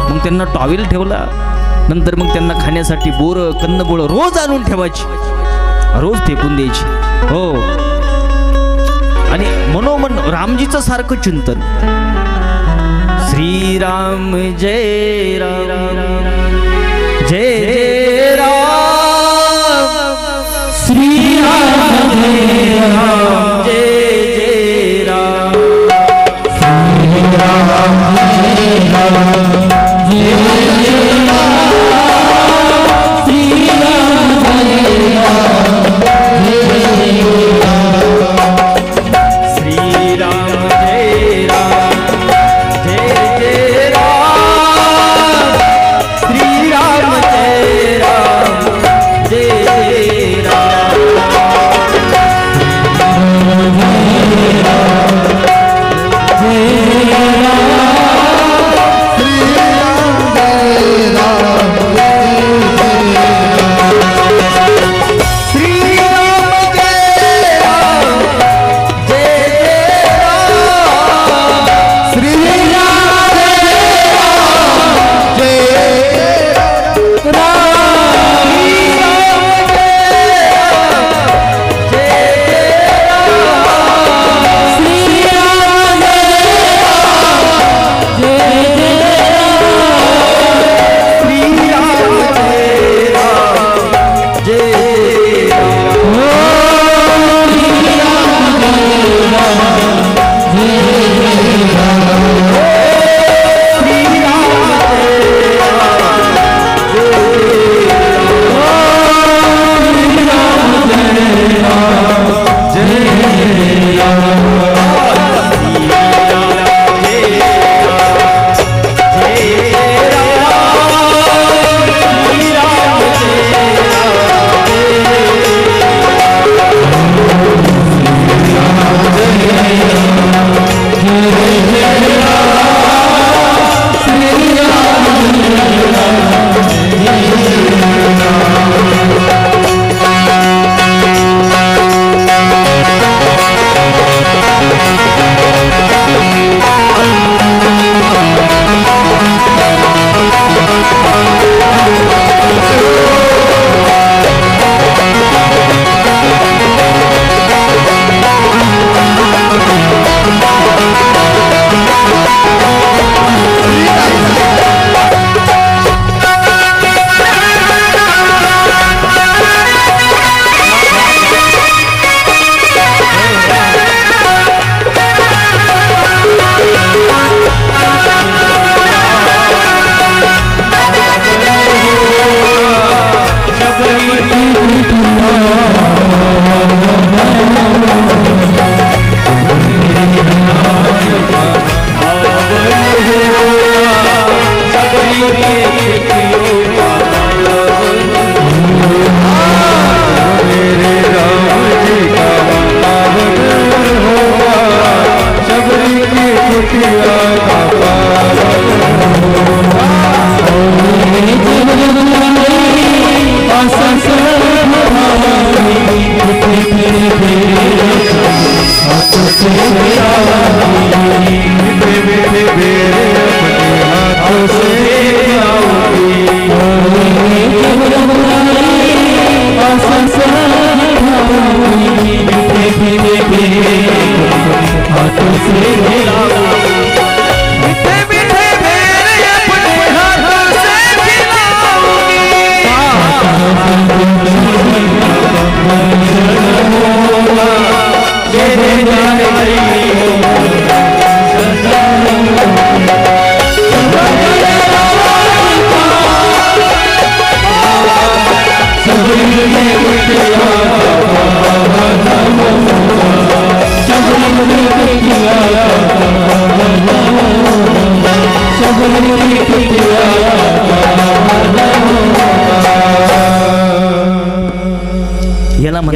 मग त्यांना टॉवेल ठेवला. नंतर मग त्यांना खाण्यासाठी बोरं कंदमुळं रोज आणून ठेवायची, रोज फेकून द्यायची. हो, आणि मनोमन रामजीचं सारखं चिंतन. श्रीराम जय राम जय जय राम, श्रीराम जय राम जय जय राम, श्रीराम जय राम जय जय राम, श्रीराम जय राम जय जय राम, श्रीराम जय राम जय जय राम, श्रीराम जय राम जय जय राम,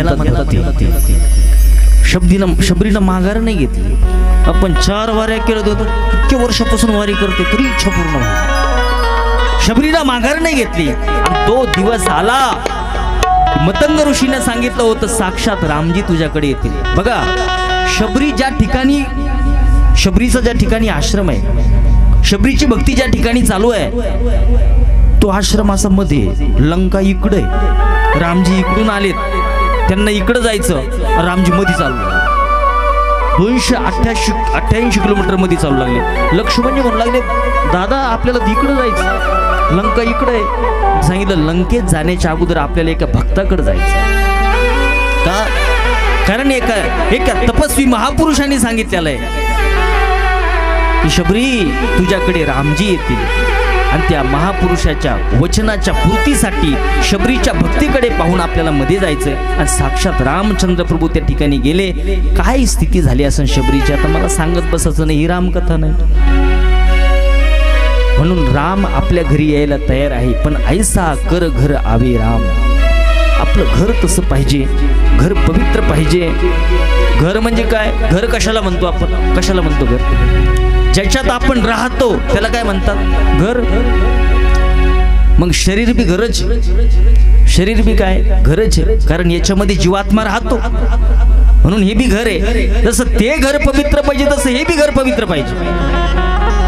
म्हणतात ते शबरीनं माघार नाही घेतली. आपण 4 वाऱ्या केलं होतं, इतके वर्षापासून वारी करते तरी इच्छा पूर्ण व्हायची. शबरीनं माघार नाही घेतली आणि तो दिवस आला. मतंग ऋषीने सांगितलं होतं साक्षात रामजी तुझ्याकडे येतील. बघा शबरीचा ज्या ठिकाणी आश्रम आहे, शबरीची भक्ती ज्या ठिकाणी चालू आहे, तो आश्रम असा मध्ये, लंका इकडे, रामजी इकडून आलेत, त्यांना इकडे जायचं, रामजी मध्ये चालू लागले. 288 किलोमीटर मध्ये चालू लागले. लक्ष्मणजी म्हणू लागले दादा आपल्याला इकडे जायचं, लंका इकडे. सांगितलं लंकेत जाण्याच्या अगोदर आपल्याला एका भक्ताकडे जायचं. का? कारण एका तपस्वी महापुरुषांनी सांगितलेलं आहे की शबरी तुझ्याकडे रामजी येतील आणि त्या महापुरुषाच्या वचनाच्या पूर्तीसाठी शबरीच्या भक्तीकडे पाहून आपल्याला मध्ये जायचं. आणि साक्षात रामचंद्र प्रभू त्या ठिकाणी गेले. काय स्थिती झाली असं शबरीची आता मला सांगत बसायचं नाही, ही रामकथा नाही. म्हणून राम आपल्या घरी यायला तयार आहे, पण ऐसा कर घर आवे राम. आपलं घर तसं पाहिजे, घर पवित्र पाहिजे. घर म्हणजे काय? घर कशाला म्हणतो आपण? कशाला म्हणतो घर? ज्याच्यात आपण राहतो त्याला काय म्हणतात? घर. मग शरीर बी घरच, शरीर बी काय? घरच आहे, कारण याच्यामध्ये जीवात्मा राहतो, म्हणून हे बी घर आहे. जसं ते घर पवित्र पाहिजे तसं हे बी घर पवित्र पाहिजे.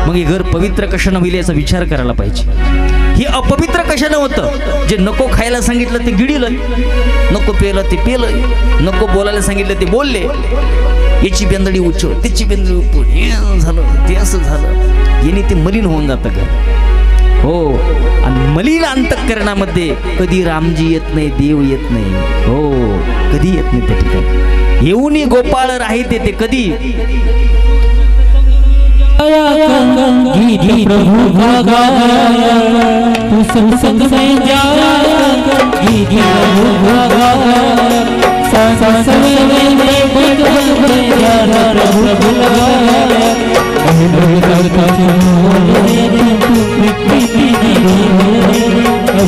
मग हे घर पवित्र कशानं होईल याचा विचार करायला पाहिजे. हे अपवित्र कशानं होतं? जे नको खायला सांगितलं ते गिळलं, नको प्यायला ते पेलं, नको बोलायला सांगितलं ते बोलले. याची बेंदडी उचल, त्याची बेंदडी उचल, हे झालं ते असं झालं, याने ते मलिन होऊन जातं घर. हो, आणि मलिन अंतःकरणामध्ये कधी रामजी येत नाही, देव येत नाही. हो, कधी येत नाही त्या ठिकाणी. येऊन गोपाळ राहते ते कधी? प्रभु भगाया तू संग में जाया, प्रभु भगाया संग में जाया, प्रभु लगाया नहीं करता तू पृथ्वी प्रभु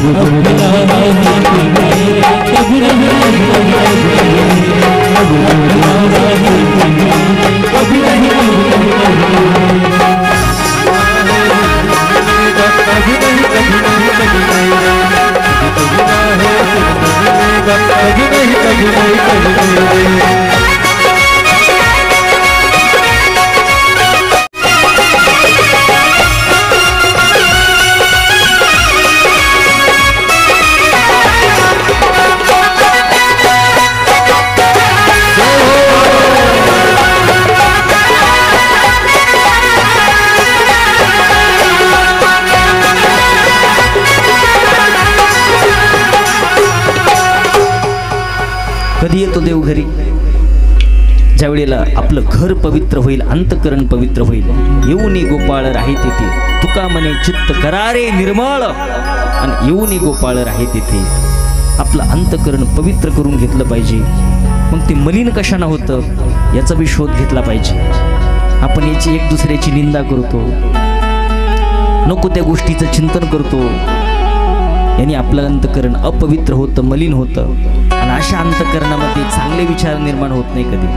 कधी येतो देव घरी? ज्या वेळेला आपलं घर पवित्र होईल, अंतकरण पवित्र होईल. येऊनी गोपाळ राहे तेथे, तुका म्हणे चित्त करारे निर्मळ. आणि येऊनी गोपाळ राहे तेथे आपलं अंतकरण पवित्र करून घेतलं पाहिजे. मग ते मलिन कशानं होतं याचा बी शोध घेतला पाहिजे. आपण याची एक दुसऱ्याची निंदा करतो, नको त्या गोष्टीचं चिंतन करतो, याने आपलं अंतकरण अपवित्र होतं, मलिन होतं. आणि अशा अंतकरणामध्ये चांगले विचार निर्माण होत नाही कधी.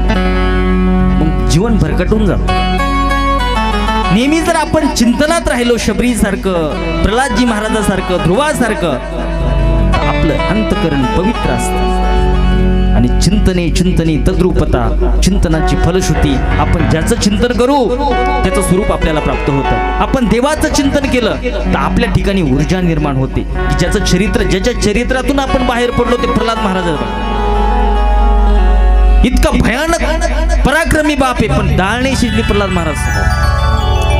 मग जीवन भरकटून जातं. नेहमी जर आपण चिंतनात राहिलो शबरीसारखं, प्रल्हादजी महाराजासारखं, ध्रुवासारखं, आपलं अंतकरण पवित्र असतं. आणि चिंतने तद्रूपता, चिंतनाची फलश्रुती. आपण ज्याचं चिंतन करू त्याचं स्वरूप आपल्याला प्राप्त होतं. आपण देवाचं चिंतन केलं तर आपल्या ठिकाणी ऊर्जा निर्माण होते. ज्याचं चरित्र, ज्याच्या चरित्रातून आपण बाहेर पडलो ते प्रल्हाद महाराज इतका भयानक पराक्रमी बाप आहे, पण डाळ नाही शिजली प्रल्हाद महाराज.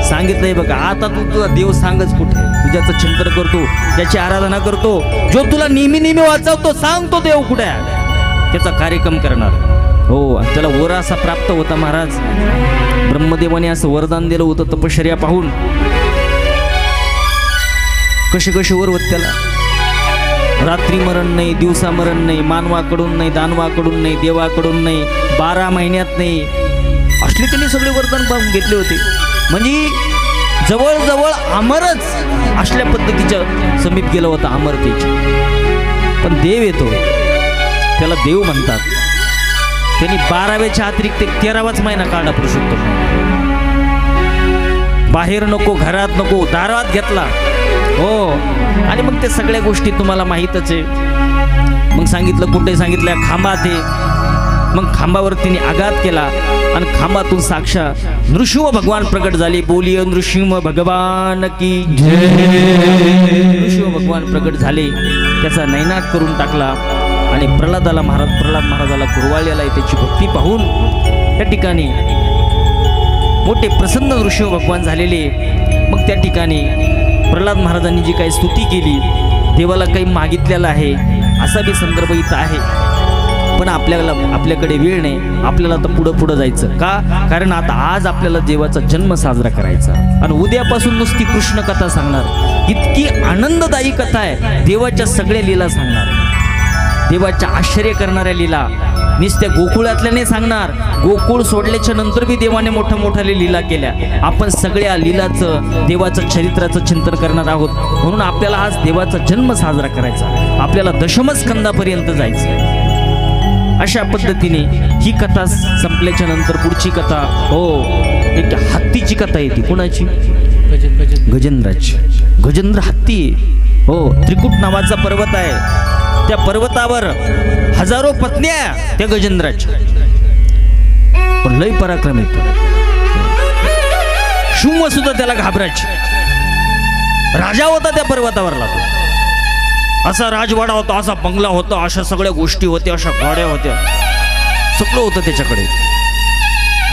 सांगितलंय बघा, आता तू तुझा देव सांगच कुठे, तू ज्याचं चिंतन करतो, ज्याची आराधना करतो, जो तुला नेहमी वाचवतो, सांगतो देव कुठे आहे, त्याचा कार्यक्रम करणार. हो, त्याला वर असा प्राप्त होता महाराज. ब्रह्मदेवाने असं वरदान दिलं होतं तपश्चर्या पाहून. कसे वर होत त्याला? रात्री मरण नाही, दिवसा मरण नाही, मानवाकडून नाही, दानवाकडून नाही, देवाकडून नाही, 12 महिन्यात नाही. असले त्यांनी सगळे वरदान पाहून घेतले होते. म्हणजे जवळजवळ अमरच असल्या पद्धतीच्या समीप गेला होता, अमरतेच्या. पण देव येतो त्याला देव म्हणतात. त्यांनी 12व्याच्या अतिरिक्त 13वाच महिना काढला पुरुषोत्तम. बाहेर नको, घरात नको, दारात घेतला. हो, आणि मग ते सगळ्या गोष्टी तुम्हाला माहीतच आहे. मग सांगितलं कुठे, सांगितलं खांबात आहे. मग खांबावर तिने आघात केला आणि खांबातून साक्षात नृसिंह भगवान प्रकट झाले. बोलिय नृसिंह भगवान की जय. नृसिंह भगवान प्रकट झाले, त्याचा नैनाट करून टाकला आणि प्रल्हाद महाराजाला कुरवाळलेला त्याची भक्ती पाहून त्या ठिकाणी मोठे प्रसन्न नृसिंह भगवान झालेले. मग त्या ठिकाणी प्रल्हाद महाराजांनी जी काही स्तुती केली, देवाला काही मागितलेलं आहे असा बी संदर्भ इथं आहे. पण आपल्याकडे वेळ नाही. आपल्याला तर पुढं जायचं का? कारण आता आज आपल्याला देवाचा जन्म साजरा करायचा आणि उद्यापासून नुसती कृष्ण कथा सांगणार. इतकी आनंददायी कथा आहे. देवाच्या सगळ्या लीला सांगणार, देवाच्या आश्चर्य करणाऱ्या लीला. नुसत्या गोकुळातल्या नाही सांगणार, गोकुळ सोडल्याच्या नंतर बी देवाने मोठ्या लीला केल्या. आपण सगळ्या लीलाचं, देवाचं चरित्राचं चिंतन करणार आहोत. म्हणून आपल्याला आज देवाचा जन्म साजरा करायचा, आपल्याला दशमस्कंदापर्यंत जायचं. अशा पद्धतीने ही कथा संपल्याच्या नंतर पुढची कथा, हो, एक हत्तीची कथा येते. कोणाची? गजेंद्राची. गजेंद्र हत्ती, हो, त्रिकुट नावाचा पर्वत आहे. त्या पर्वतावर हजारो पत्न्या त्या गजेंद्राच्या. पण लय पराक्रम येतो. शुंभ सुद्धा त्याला घाबरायचे. राजा होता त्या पर्वतावरला तो. असा राजवाडा होता, असा बंगला होता, अशा सगळ्या गोष्टी होत्या, अशा गाड्या होत्या, सगळं होतं त्याच्याकडे.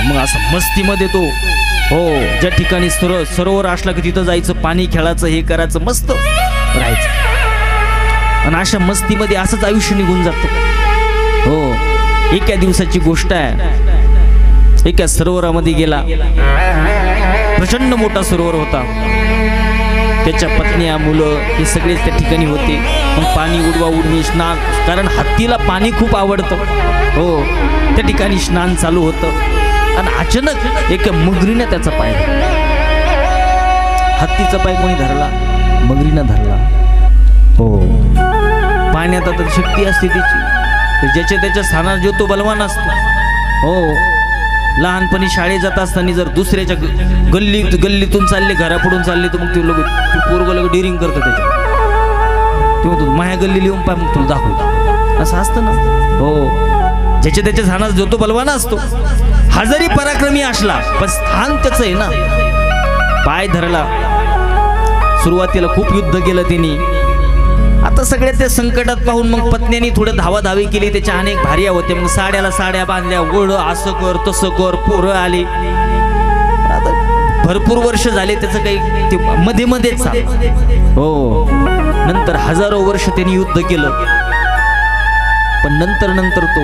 मग असं मस्तीमध्ये तो, हो, ज्या ठिकाणी सरोवर असला की तिथं जायचं, पाणी खेळायचं, हे करायचं, मस्त राहायचं. आणि अशा मस्तीमध्ये असंच आयुष्य निघून जातं. हो, एका दिवसाची गोष्ट आहे. एका सरोवरामध्ये गेला. प्रचंड मोठा सरोवर होता. त्याच्या पत्न्या, मुलं हे सगळेच त्या ठिकाणी होते. मग पाणी उडवी स्नान, कारण हत्तीला पाणी खूप आवडतं. हो, त्या ठिकाणी स्नान चालू होतं आणि अचानक एका मगरीनं त्याचा पाय धरला. हत्तीचा पाय कोणी धरला? मगरीनं धरला. हो, पाण्यात आता शक्ती असते त्याची, ज्याच्या त्याच्या स्थानात जो तो बलवान असतो. हो, लहानपणी शाळेत जात असताना जर दुसऱ्याच्या गल्लीतून चालले, घरापुढून चालले, तर मग ते लोक पोरगं लगेच डिरिंग करतं त्याच्या. ते म्हणतो माझ्या गल्ली लिहून पाय, मग तुला दाखवतो. असं असतं ना. हो, ज्याच्या त्याच्या स्थानात जो तो बलवान असतो. हा जरी पराक्रमी असला पण स्थान त्याचं आहे ना. पाय धरला. सुरुवातीला खूप युद्ध केलं त्यांनी. आता सगळ्या त्या संकटात पाहून मग पत्न्यांनी थोडं धावाधावी केली. त्याच्या अनेक भार्या होत्या. मग साड्याला साड्या बांधल्या, ओढ असं कर तसं कर, पोरं आली. आता भरपूर वर्ष झाले त्याचं काही ते मध्येच चाललं. हो, नंतर हजारो वर्ष त्यांनी युद्ध केलं. पण नंतर तो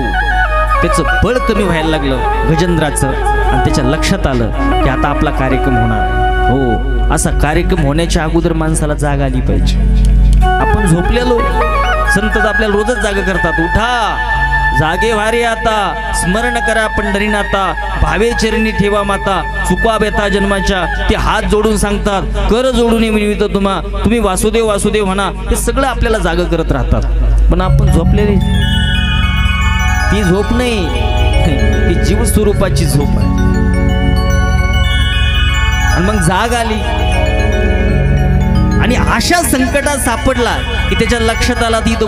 त्याचं बळ कमी व्हायला लागलं गजेंद्राचं. आणि त्याच्या लक्षात आलं की आता आपला कार्यक्रम होणार. हो, असा कार्यक्रम होण्याच्या अगोदर माणसाला जाग आली पाहिजे. आपण झोपलेलो, संत आपल्याला रोजच जागा करतात. उठा, जागे व्हारे आता, स्मरण करा पंढरीनाथा, भावे चरणी ठेवा माता, चुका बेता जन्माच्या. ते हात जोडून सांगतात, कर जोडून मिळवित तुम्ही वासुदेव वासुदेव म्हणा. हे सगळं आपल्याला जागा करत राहतात. पण आपण झोपलेले, ती झोप नाही, ती जीव स्वरूपाची झोप आहे. आणि मग जाग आली आणि अशा संकटात सापडला की त्याच्या लक्षात आला की तो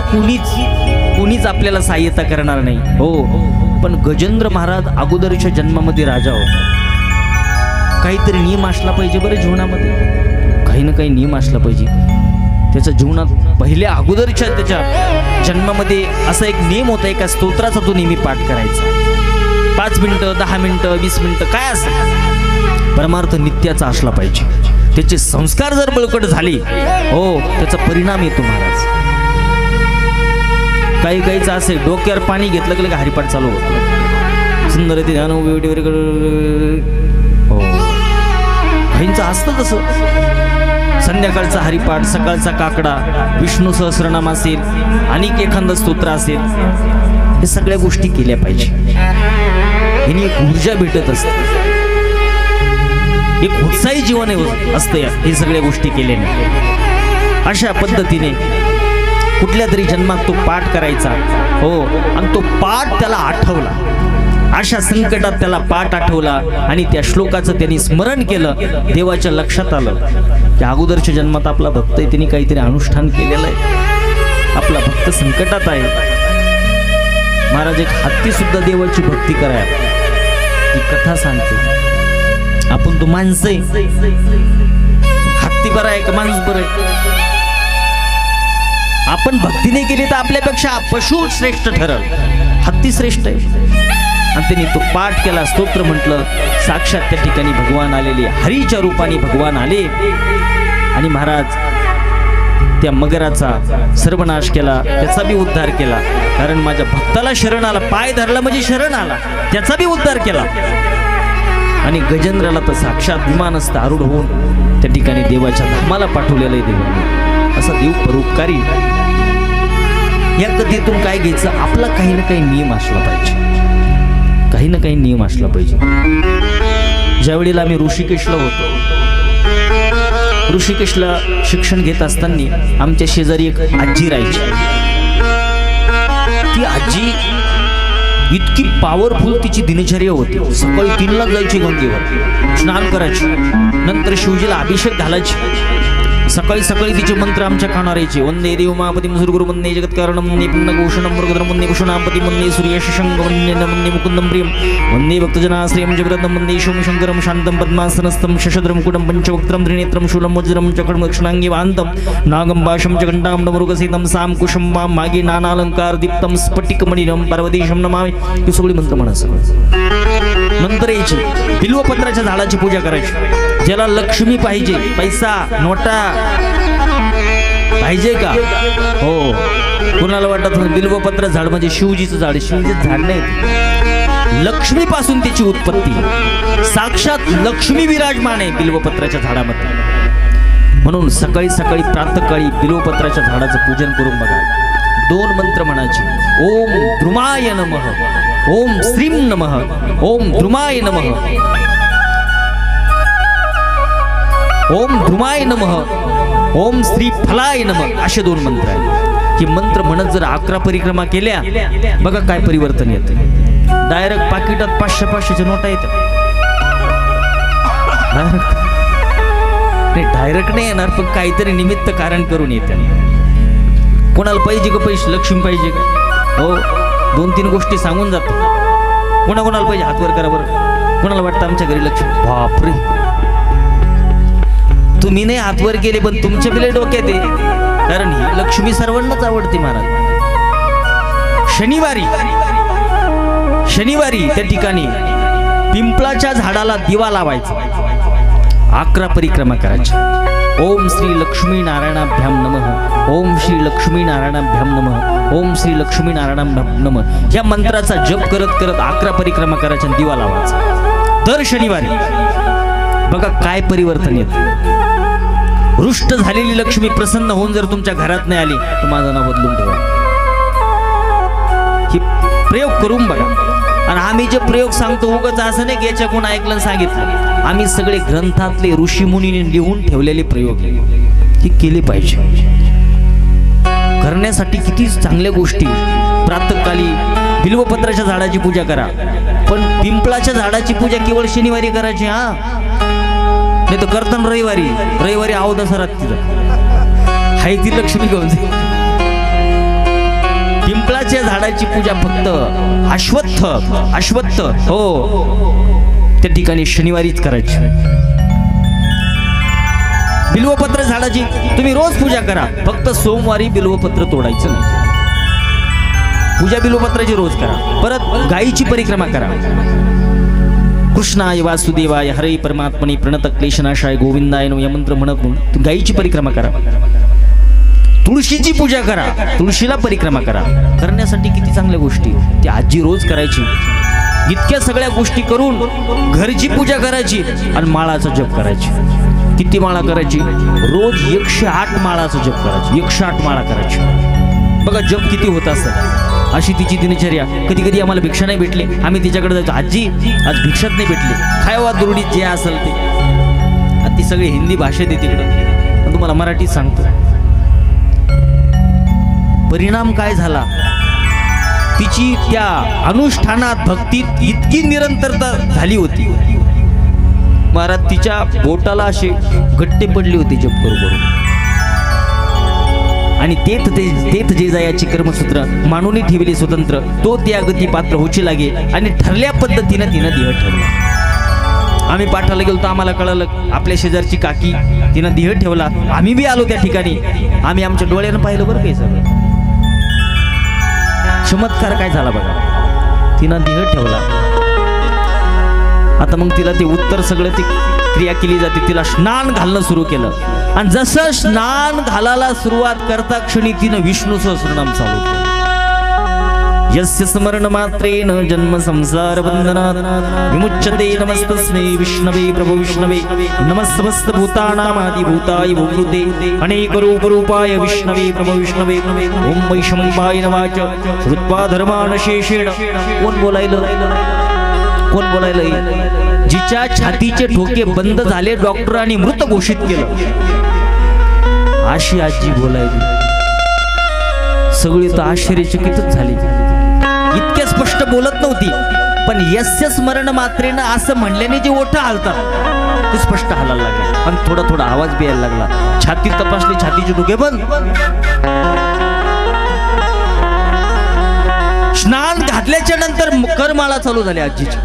कुणीच आपल्याला सहाय्यता करणार नाही. हो, पण गजेंद्र महाराज अगोदरच्या जन्मामध्ये राजा होता. काहीतरी नियम असला पाहिजे बरं जीवनामध्ये, काही ना काही नियम असला पाहिजे. त्याच्या जीवनात पहिल्या अगोदरच्या त्याच्या जन्मामध्ये असा एक नियम होता, एका स्तोत्राचा तो नेहमी पाठ करायचा. 5 मिनिटं, 10 मिनिटं, 20 मिनिटं, काय असं परमार्थ नित्याचा असला पाहिजे. त्याचे संस्कार जर बळकट झाले, हो, त्याचा परिणाम येतो महाराज. काहीचं असे डोक्यावर पाणी घेतलं की हरिपाठ चालू होतं. सुंदर ते ध्यान, हो, काहींचं असतं तसं. संध्याकाळचा हरिपाठ, सकाळचा काकडा, विष्णू सहस्रनाम असेल, आणि एखादं स्तोत्र असेल, हे सगळ्या गोष्टी केल्या पाहिजे. हिने एक ऊर्जा भेटत असते, एक उत्साही जीवन असतं हे सगळ्या गोष्टी केल्याने. अशा पद्धतीने कुठल्या तरी जन्मात तो पाठ करायचा हो, आणि तो पाठ त्याला आठवला, अशा संकटात त्याला पाठ आठवला आणि त्या श्लोकाचं त्यांनी स्मरण केलं. देवाच्या लक्षात आलं की अगोदरच्या जन्मात आपला भक्त आहे, त्यांनी काहीतरी अनुष्ठान केलेलं आहे, आपला भक्त संकटात आहे. महाराज एक हत्ती सुद्धा देवाची भक्ती कराय, ती कथा सांगते. आपण तो माणसं आहे, हत्ती बरा आहे का माणूस बरं आहे? आपण भक्ती नाही केली तर आपल्यापेक्षा पशु श्रेष्ठ ठरल, हत्ती श्रेष्ठ आहे. आणि त्यांनी तो पाठ केला, स्तोत्र म्हटलं. साक्षात त्या ठिकाणी भगवान आलेले, हरीच्या रूपाने भगवान आले आणि महाराज त्या मगराचा सर्वनाश केला, त्याचा बी उद्धार केला. कारण माझ्या भक्ताला शरण आला, पाय धरला म्हणजे शरण आला, त्याचा बी उद्धार केला. आणि गजेंद्राला तर साक्षात विमानस्थ आरूढ होऊन त्या ठिकाणी देवाच्या धामाला पाठवलेलं आहे देवाने. असा देव परोपकारी. या कथेतून काय घ्यायचं, आपला काही ना काही नियम असला पाहिजे, काही ना काही नियम असला पाहिजे. ज्यावेळेला आम्ही ऋषिकेशला होतो, ऋषिकेशला शिक्षण घेत असताना आमच्या शेजारी एक आजी राहायची. ती आजी इतकी पॉवरफुल तिची दिनचर्या होती. सकाळी 3 ला जायची गंगेवर, स्नान करायची, नंतर शिवजीला अभिषेक घालायची. सकाळी सकाळी तिचे मंत्र आमच्या कानावर यायचे. वंदे देव महापती मुसुरगुरु वंदे जगत्कारणं वंदे पुण्यभूषणं मृगधरं वंदे भूषणापती वंदे सूर्यशशंक वंदे मुकुंदं प्रियं वंदे भक्तजनाश्रयं जगरत्नं वंदे शोमशंकरं शान्तं पद्मासनस्थं शशद्रं कुटं पंचवक्त्रं त्रिनेत्रं शूलं वज्रं चक्रं दक्षिणाङ्गे वान्तं नागं पाशं च घण्टां मृगसीतं सां कुशं वां मागे नानालंकार दीप्तं स्फटिकमणिनं पार्वतीशं नमामि. ही सगळी मंत्र म्हणा. सगळं नंतर यायची बिल्वपत्राच्या झाडाची पूजा करायची. ज्याला लक्ष्मी पाहिजे, पैसा नोटा पाहिजे का हो, कुणाला वाटत बिल्वपत्र झाड म्हणजे शिवजीचं झाड, शिवजीचं झाड नाही, लक्ष्मी पासून त्याची उत्पत्ती. साक्षात लक्ष्मी विराजमान आहे बिल्वपत्राच्या झाडामध्ये. म्हणून सकाळी सकाळी प्रातःकाळी बिल्वपत्राच्या झाडाचं पूजन करून बघा. 2 मंत्र म्हणायचे. ओम द्रुमाय नमः, ओम श्रीं नमः, ओम द्रुमाय नमः, ओम द्रुमाय नमः, ओम श्री फलाय नमः, असे 2 मंत्र आहेत. की मंत्र म्हणत जर 11 परिक्रमा केल्या, बघा काय परिवर्तन येतं. डायरेक्ट पाकिटात 500-500च्या नोटा येतात. डायरेक्ट नाही येणार, पण काहीतरी निमित्त कारण करून येतात. कोणाला पाहिजे का पैसे, लक्ष्मी पाहिजे का हो, 2-3 गोष्टी सांगून जातो. कोणाला पाहिजे हात वर करा बरं. कोणाला वाटतं आमच्या घरी लक्ष्मी, बापरे तुम्ही नाही हातवर केले पण तुमच्या बिले डोक्यात आहे. कारण ही लक्ष्मी सर्वांनाच आवडते महाराज. शनिवारी त्या ठिकाणी पिंपळाच्या झाडाला दिवा लावायचा, 11 परिक्रमा करायच्या. ओम श्री लक्ष्मी नारायणाभ्याम नमः, ओम श्री लक्ष्मी नारायणाभ्याम नमः, ओम श्री लक्ष्मी नारायणाभ्याम नमः. या मंत्राचा जप करत करत 11 परिक्रमा करायच्या, दिवा लावायचा दर शनिवारी. बघा काय परिवर्तन येतं. रुष्ट झालेली लक्ष्मी प्रसन्न होऊन जर तुमच्या घरात नाही आली तर माझं नाव बदलून ठेवा. ही प्रयोग करून बघा. आणि आम्ही जे प्रयोग सांगतो उगाच असं नाही की याच्या कोण ऐकलं सांगितलं. आम्ही सगळे ग्रंथातले ऋषीमुनीने लिहून ठेवलेले प्रयोग हे केले पाहिजे. करण्यासाठी किती चांगल्या गोष्टी. प्रातःकाली बिल्वपत्राच्या झाडाची पूजा करा, पण पिंपळाच्या झाडाची पूजा केवळ शनिवारी करायची. हा नाही तर करताना रविवारी अवदसरात तिथं हाय ती लक्ष्मी घेऊन जाईल. पिंपळाच्या झाडाची पूजा फक्त अश्वत्थ हो त्या ठिकाणी शनिवारीच करायची. बिल्वपत्र झाडाची तुम्ही रोज पूजा करा, फक्त सोमवारी बिल्वपत्र तोडायचं नाही. पूजा बिल्वपत्राची रोज करा. परत गायीची परिक्रमा करा. कृष्णाय वासुदेवाय हरे परमात्मने प्रणत क्लेशनाशाय गोविंदाय नो या मंत्र म्हणत गायीची परिक्रमा करा. तुळशीची पूजा करा, तुळशीला परिक्रमा करा. करण्यासाठी किती चांगल्या गोष्टी ती आजी रोज करायची. इतक्या सगळ्या गोष्टी करून घरची पूजा करायची आणि माळाचा जप करायची. किती माळा करायची? रोज 108 माळाचा जप करायची. 108 माळा करायची. बघा जप किती होत असतात. अशी तिची दिनचर्या. कधी कधी आम्हाला भिक्षा नाही भेटली, आम्ही तिच्याकडे जायचो. आजी आज भिक्षाच नाही भेटली, खायवा दुरडीत जे असेल ते. ती सगळी हिंदी भाषेत आहे तिकडं, पण तुम्हाला मराठीत सांगतो. परिणाम काय झाला, तिची त्या अनुष्ठानात भक्तीत इतकी निरंतरता झाली होती, महाराज तिच्या बोटाला असे गट्टे पडले होते जप करून. आणि तेथ जे जायाची कर्मसूत्र मानून ठेवले स्वतंत्र, तो त्या गती पात्र होची लागे. आणि ठरल्या पद्धतीने तिनं देह ठेवला. आम्ही पाठाला गेलो तर आम्हाला कळलं, आपल्या शेजारची काकी तिनं देह ठेवला. आम्ही बी आलो त्या ठिकाणी, आम्ही आमच्या डोळ्यानं पाहिलं बरं काही सगळं. चमत्कार काय झाला बघा, तिनं देह ठेवला. आता मग तिला ते उत्तर सगळं ती क्रिया केली जाते. तिला स्नान घालणं सुरू केलं. आणि जसं स्नान घालायला सुरुवात करता क्षणी तिनं विष्णू सहस्रनाम चालू केलं. यस्य स्मरण मात्रेन जन्म संसार बंधनात् विमुच्यते नमस्तस्मै विष्णवे प्रभु विष्णवे नमस्तमस्त भूतानामादि भूताय भूकृते अनेक रूप रूपाय विष्णवे प्रभु विष्णवे ओम वैष्णवाय नमः. श्रुत्वा धर्मान शेषेण. कोण बोलायलं, जिच्या छातीचे ठोके बंद झाले डॉक्टरांनी मृत घोषित केलं, अशी आजी बोलायली. सगळी तर आश्चर्यचकितच झाली. इतक्या स्पष्ट बोलत नव्हती, पण यस्य स्मरण मात्रेनं असं म्हणल्याने जे ओठ हालतात ते स्पष्ट हालायला लागले. आणि थोडा थोडा आवाज बी यायला लागला. छाती तपासली, छातीचे ठोके बंद. स्नान घातल्याच्या नंतर करमाळा चालू झाली आजीची.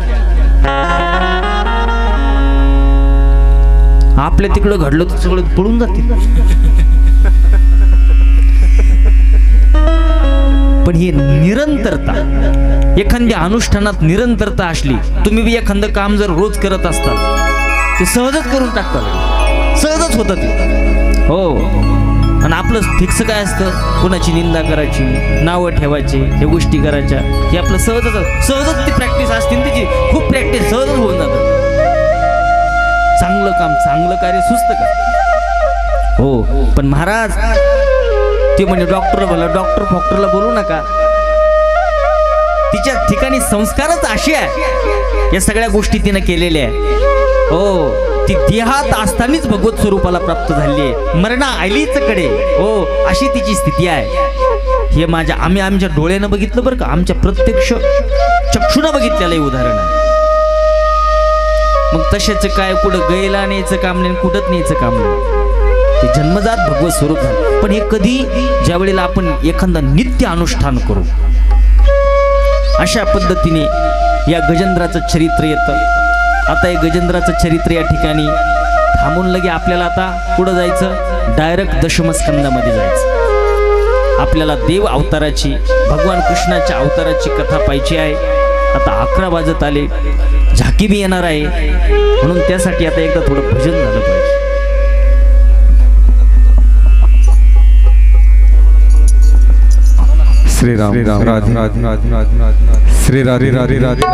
आपल्या तिकडं घडलं तर सगळं पळून जातील, पण ही निरंतरता, एखाद्या अनुष्ठानात निरंतरता असली, तुम्ही बी एखादं काम जर रोज करत असताल ते सहजच करून टाकतात, सहजच होतं ते. हो. आणि आपलं फिक्स काय असतं, कोणाची निंदा करायची, नावं ठेवायची, हे गोष्टी करायच्या, हे आपलं सहजच ती प्रॅक्टिस असते ना, त्याची खूप प्रॅक्टिस सहजच होऊन जातं. चांगलं काम, चांगलं कार्य सुचतं का? हो. पण महाराज ते म्हणजे डॉक्टर बोला, डॉक्टर फॉक्टरला बोलू नका. तिच्या ठिकाणी संस्कारच असे आहे, या सगळ्या गोष्टी तिनं केलेल्या आहे. हो. ती देहात असतानाच भगवत स्वरूपाला प्राप्त झाली आहे. मरणा आलीच कडे. हो, अशी तिची स्थिती आहे. हे आम्ही आमच्या डोळ्यानं बघितलं बरं का, आमच्या प्रत्यक्ष चक्षुनं बघितलेलं हे उदाहरण आहे. मग तशाच काय, कुठं गैला न्यायचं काम नाही, कुठंच न्यायचं काम नाही. ते जन्मजात भगवत स्वरूप झालं. पण हे कधी, ज्या वेळेला आपण एखादा नित्य अनुष्ठान करू, अशा पद्धतीने या गजेंद्राचं चरित्र येतं. आता हे गजेंद्राचं चरित्र या ठिकाणी थांबून लगे आपल्याला आता पुढं जायचं, डायरेक्ट दशमस्कंदामध्ये जायचं. आपल्याला देव अवताराची, भगवान कृष्णाच्या अवताराची कथा पाहिजे आहे. आता 11 वाजत आले, झाकी बी येणार आहे, म्हणून त्यासाठी आता एकदा थोडं भजन झालं पाहिजे. श्रीराम राधे राधे श्री राधे राधे राधे.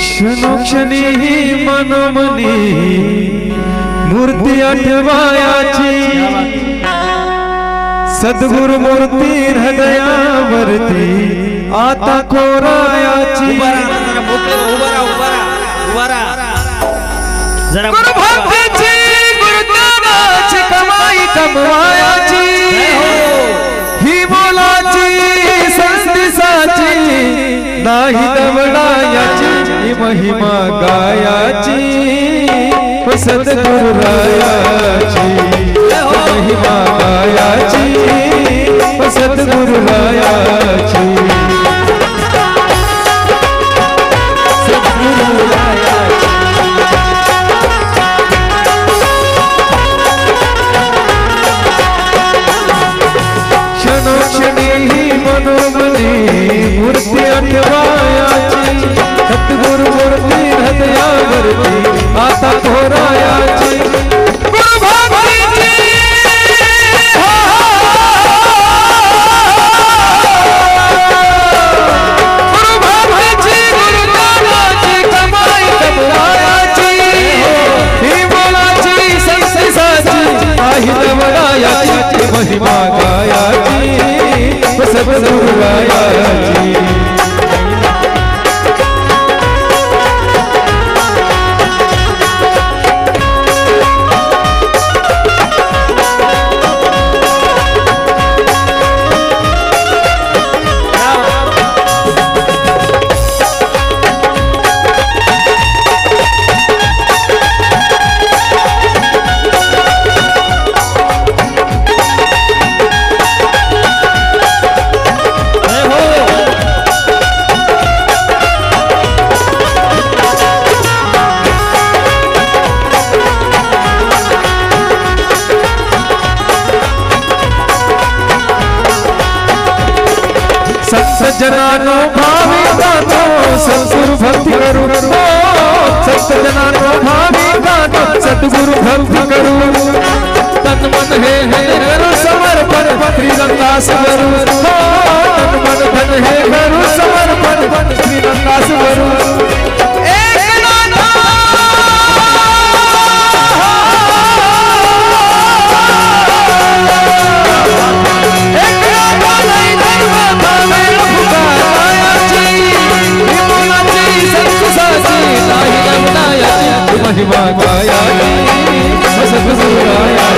क्षणोक्षणी ही मनोमनी मूर्ती आठवायाची, सद्गुरु मूर्ती हृदयावरती आता खोरायाची. गुरुभक्तीची, गुरुज्ञानाची कमाई कमवायाची, ही बोलाची संदेशाची नाही दवडायाची, महिमा गायाची सद्गुरु रायाची, महिमा गायाची सद्गुरु रायाची, सद्गुरु रायाची. क्षणोक्षणी ही मनोमनी मूर्ती आठवायाची, सद्गुरु मूर्ती हृदयावरती आता खोरायाची. गुरुभक्तीची सुर गाया जी। संत जनानो भावी गानो सतगुरु भक्ति करू, संत जनानो भावी गानो सतगुरु भक्ति करू। तन मन है करू समर्पण श्रीगंगा सुवरू, तन मन धन है करू समर्पण श्रीगंगा सुवरू। महिमा गाया सतगुरु गाया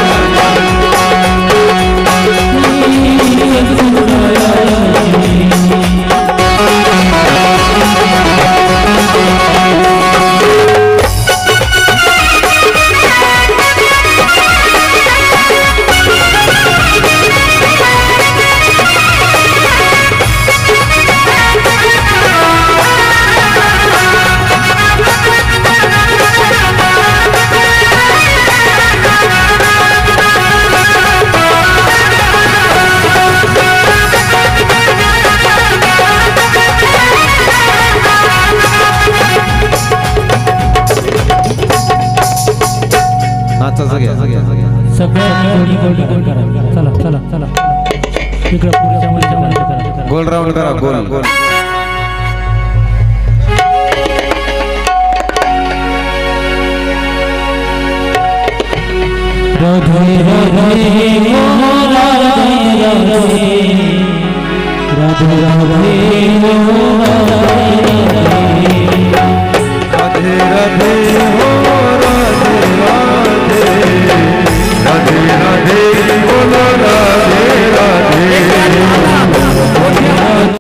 गोल राउंड करा गोल गोल। राधे राधे राधे राधे राधे राधे